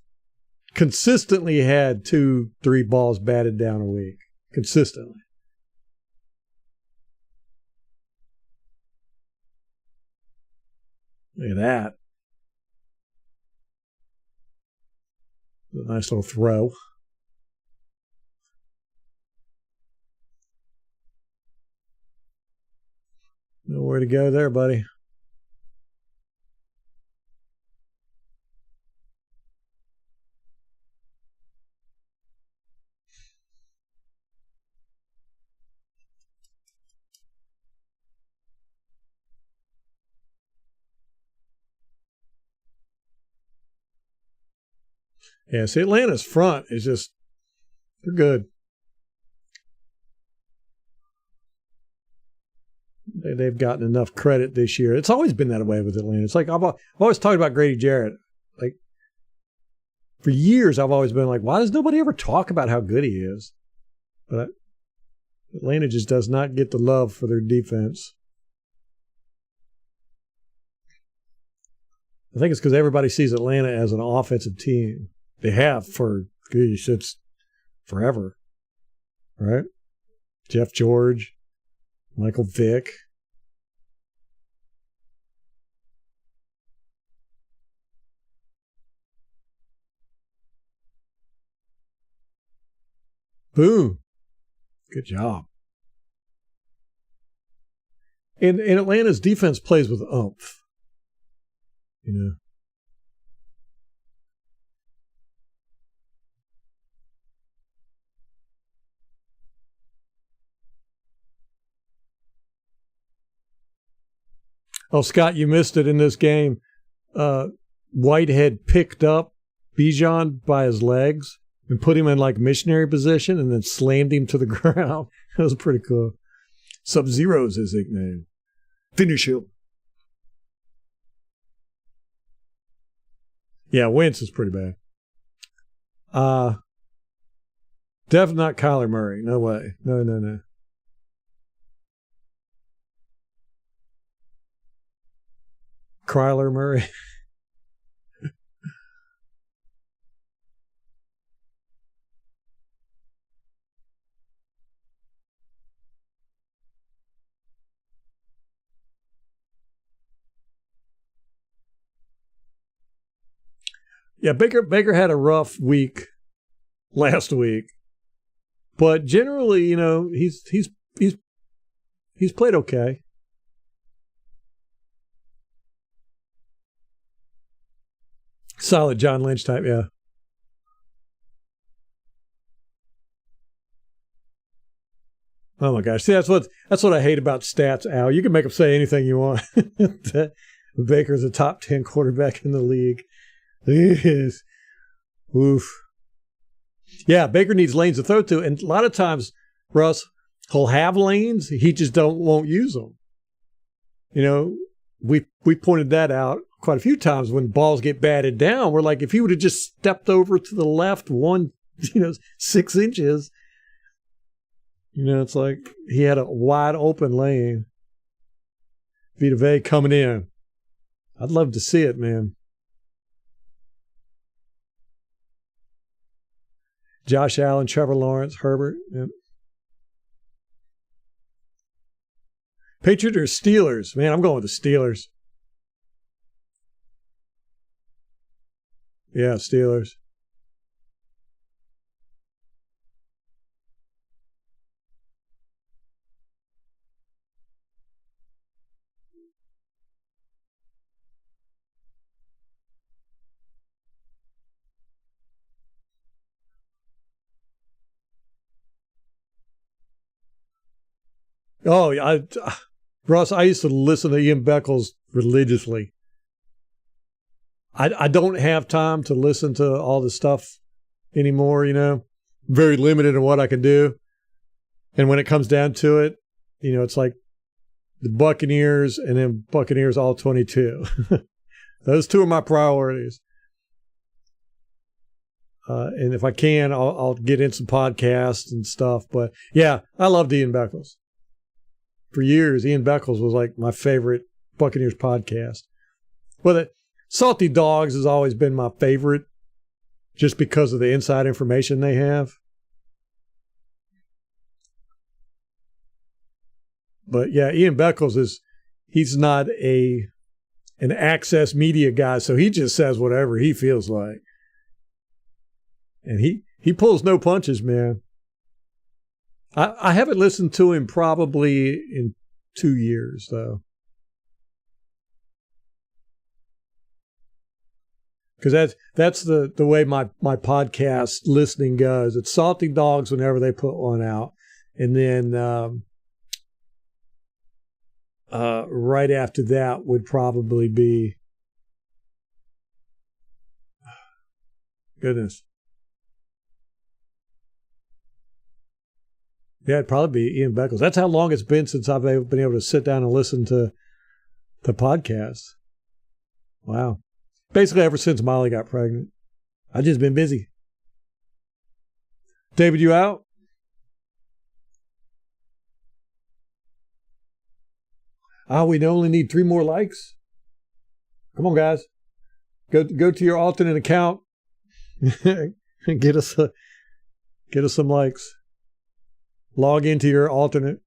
[SPEAKER 1] consistently had 2-3 balls batted down a week. Consistently. Look at that. A nice little throw. Nowhere to go there, buddy. Yeah, see, Atlanta's front is just, they're good. They've gotten enough credit this year. It's always been that way with Atlanta. It's like I've always talked about Grady Jarrett. Like, for years, I've always been like, why does nobody ever talk about how good he is? But Atlanta just does not get the love for their defense. I think it's because everybody sees Atlanta as an offensive team. They have for, gosh, it's forever. Right? Jeff George, Michael Vick. Boom. Good job. And Atlanta's defense plays with oomph. You know. Oh, Scott, you missed it in this game. Whitehead picked up Bijan by his legs and put him in like missionary position and then slammed him to the ground. That was pretty cool. Sub-Zero is his nickname. Finish him. Yeah, Wentz is pretty bad. Definitely not Kyler Murray. No way. No. Kryler Murray. Yeah, Baker had a rough week last week, but generally, you know, he's played okay. Solid John Lynch type, yeah. Oh my gosh, see that's what I hate about stats, Al. You can make them say anything you want. Baker's a top 10 quarterback in the league. Yes. Oof. Yeah, Baker needs lanes to throw to, and a lot of times, Russ, he'll have lanes, he just won't use them. You know, we pointed that out quite a few times when balls get batted down. We're like, if he would have just stepped over to the left 6 inches, you know, it's like he had a wide open lane. Vita Vea coming in. I'd love to see it, man. Josh Allen, Trevor Lawrence, Herbert. Yep. Patriots or Steelers? Man, I'm going with the Steelers. Yeah, Steelers. Oh, Russ, I used to listen to Ian Beckles religiously. I don't have time to listen to all the stuff anymore, you know. Very limited in what I can do. And when it comes down to it, you know, it's like the Buccaneers and then Buccaneers all 22. Those two are my priorities. And if I can, I'll get in some podcasts and stuff. But yeah, I loved Ian Beckles. For years, Ian Beckles was like my favorite Buccaneers podcast. Well, Salty Dogs has always been my favorite just because of the inside information they have. But yeah, Ian Beckles he's not a an access media guy, so he just says whatever he feels like. And he pulls no punches, man. I haven't listened to him probably in 2 years, though. Because that's the way my podcast listening goes. It's Salty Dogs whenever they put one out. And then right after that would probably be... Goodness. Yeah, it'd probably be Ian Beckles. That's how long it's been since I've been able to sit down and listen to podcasts. Wow. Basically ever since Molly got pregnant. I've just been busy. David, you out? We only need 3 more likes. Come on, guys. Go to your alternate account and get us some likes. Log into your alternate.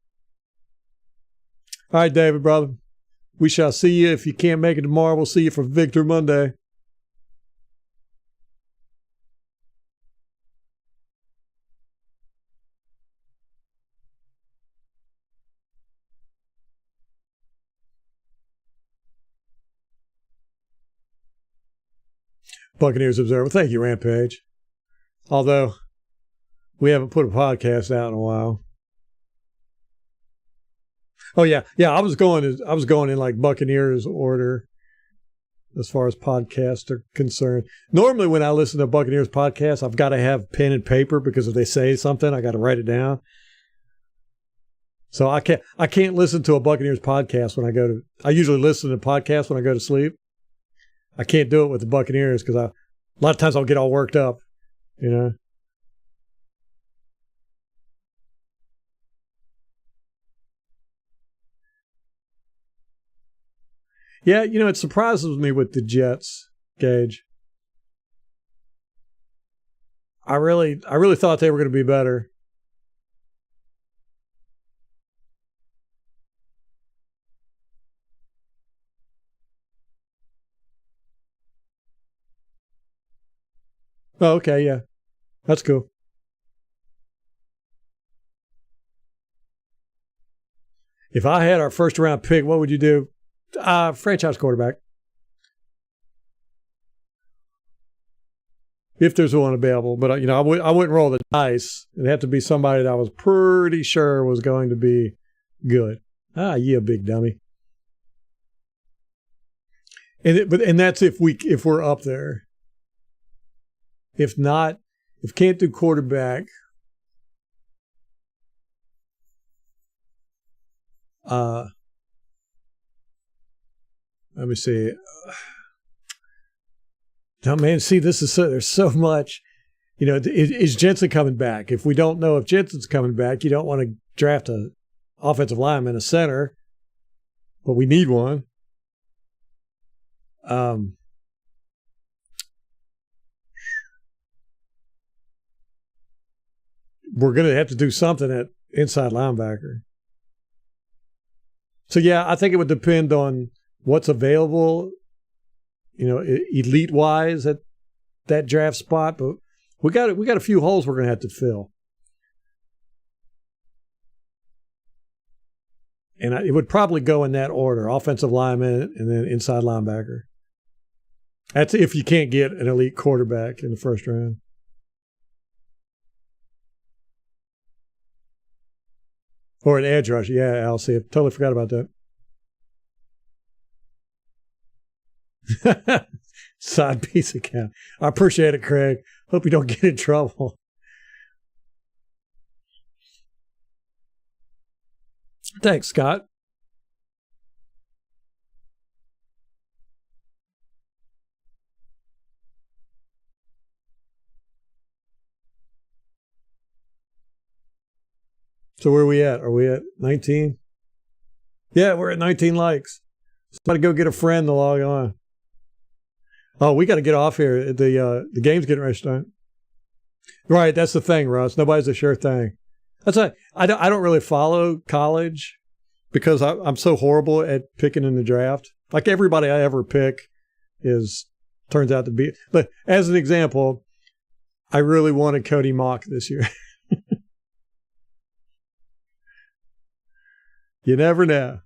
[SPEAKER 1] All right, David, brother. We shall see you. If you can't make it tomorrow, we'll see you for Victor Monday. Buccaneers Observer. Thank you, Rampage. Although we haven't put a podcast out in a while. Oh yeah. I was going in like Buccaneers order as far as podcasts are concerned. Normally when I listen to a Buccaneers podcast, I've got to have pen and paper because if they say something, I got to write it down. So I can't listen to a Buccaneers podcast when I usually listen to podcasts when I go to sleep. I can't do it with the Buccaneers because a lot of times I'll get all worked up, you know. Yeah, you know, it surprises me with the Jets, Gage. I really thought they were going to be better. Oh, okay, yeah. That's cool. If I had our first round pick, what would you do? Franchise quarterback. If there's one available. But, you know, I wouldn't roll the dice. It'd have to be somebody that I was pretty sure was going to be good. Yeah, big dummy. And that's if we're up there. If not, if can't do quarterback, let me see. No, man, see, there's so much. You know, is Jensen coming back? If we don't know if Jensen's coming back, you don't want to draft an offensive lineman, a center, but we need one. We're going to have to do something at inside linebacker. So, yeah, I think it would depend on what's available, you know, elite-wise at that draft spot. But we got a few holes we're going to have to fill. And it would probably go in that order, offensive lineman and then inside linebacker. That's if you can't get an elite quarterback in the first round. Or an edge rush. Yeah, Alcy. I totally forgot about that. Side piece account. I appreciate it, Craig. Hope you don't get in trouble. Thanks, Scott. So where are we at? Are we at 19? Yeah, we're at 19 likes. Somebody go get a friend to log on. Oh, we got to get off here. The game's getting ready to start. Right, that's the thing, Russ. Nobody's a sure thing. That's I don't really follow college because I'm so horrible at picking in the draft. Like everybody I ever pick turns out to be. But as an example, I really wanted Cody Mock this year. You never know.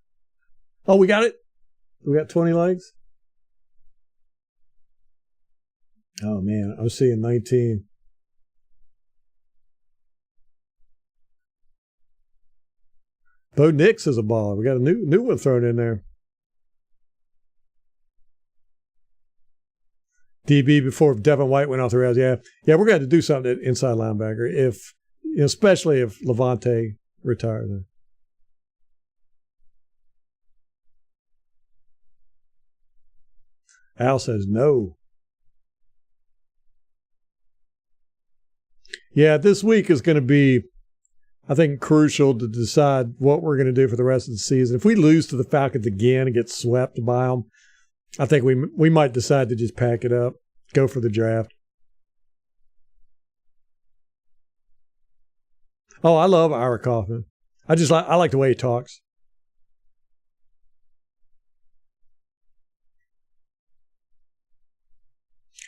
[SPEAKER 1] Oh, we got it? We got 20 likes? Oh, man. I was seeing 19. Bo Nix is a baller. We got a new one thrown in there. DB before Devin White went off the rails. Yeah, we're going to have to do something at inside linebacker, especially if Levante retires. Al says no. Yeah, this week is going to be, I think, crucial to decide what we're going to do for the rest of the season. If we lose to the Falcons again and get swept by them, I think we might decide to just pack it up, go for the draft. Oh, I love Ira Kaufman. I like the way he talks.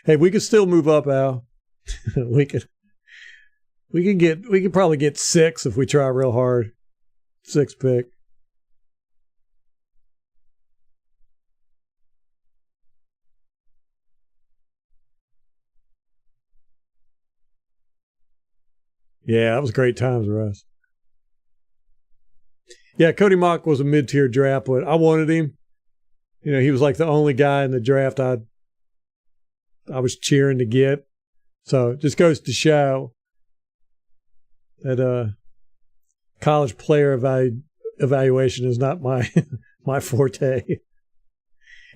[SPEAKER 1] Hey, we could still move up, Al. we could probably get 6 if we try real hard. 6 pick. Yeah, that was great times, Russ. Yeah, Cody Mock was a mid-tier draft, but I wanted him. You know, he was like the only guy in the draft I was cheering to get. So it just goes to show that college player evaluation is not my my forte.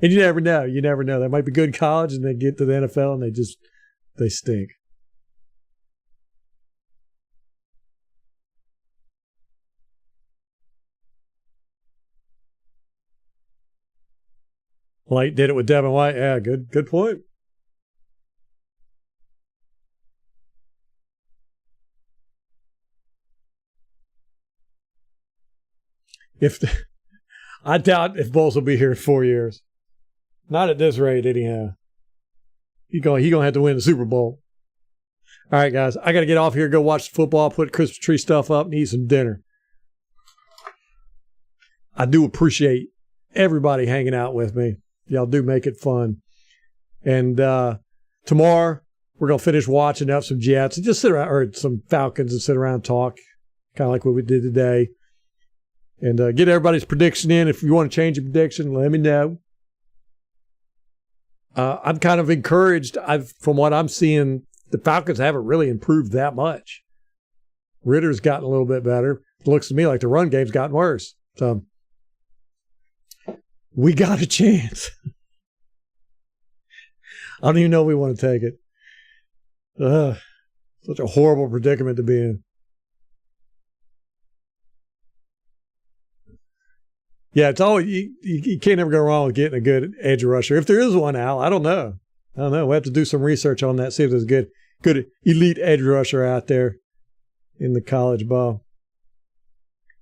[SPEAKER 1] And you never know. You never know. They might be good in college and they get to the NFL and they stink. Light did it with Devin White. Yeah, good point. I doubt if Bowles will be here in 4 years. Not at this rate, anyhow. He gonna have to win the Super Bowl. All right, guys, I got to get off here, go watch the football, put Christmas tree stuff up, and eat some dinner. I do appreciate everybody hanging out with me. Y'all do make it fun. And tomorrow, we're going to finish watching up some Jets and just sit around, or some Falcons, and sit around and talk, kind of like what we did today. And get everybody's prediction in. If you want to change your prediction, let me know. I'm kind of encouraged. From what I'm seeing, the Falcons haven't really improved that much. Ritter's gotten a little bit better. It looks to me like the run game's gotten worse. So we got a chance. I don't even know if we want to take it. Such a horrible predicament to be in. Yeah, it's always you can't ever go wrong with getting a good edge rusher. If there is one, Al, I don't know. We have to do some research on that, see if there's a good elite edge rusher out there in the college ball.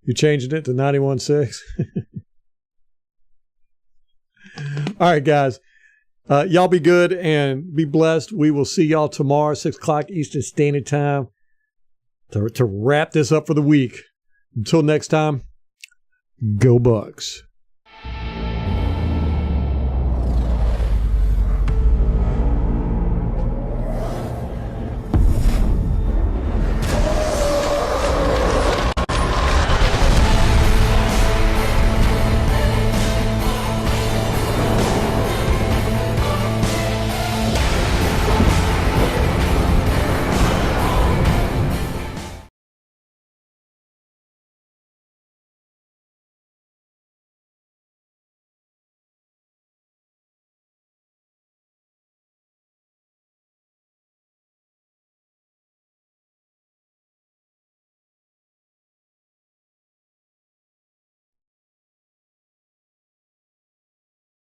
[SPEAKER 1] You changing it to 91.6? All right, guys. Y'all be good and be blessed. We will see y'all tomorrow, 6 o'clock Eastern Standard Time, to wrap this up for the week. Until next time, go Bucks.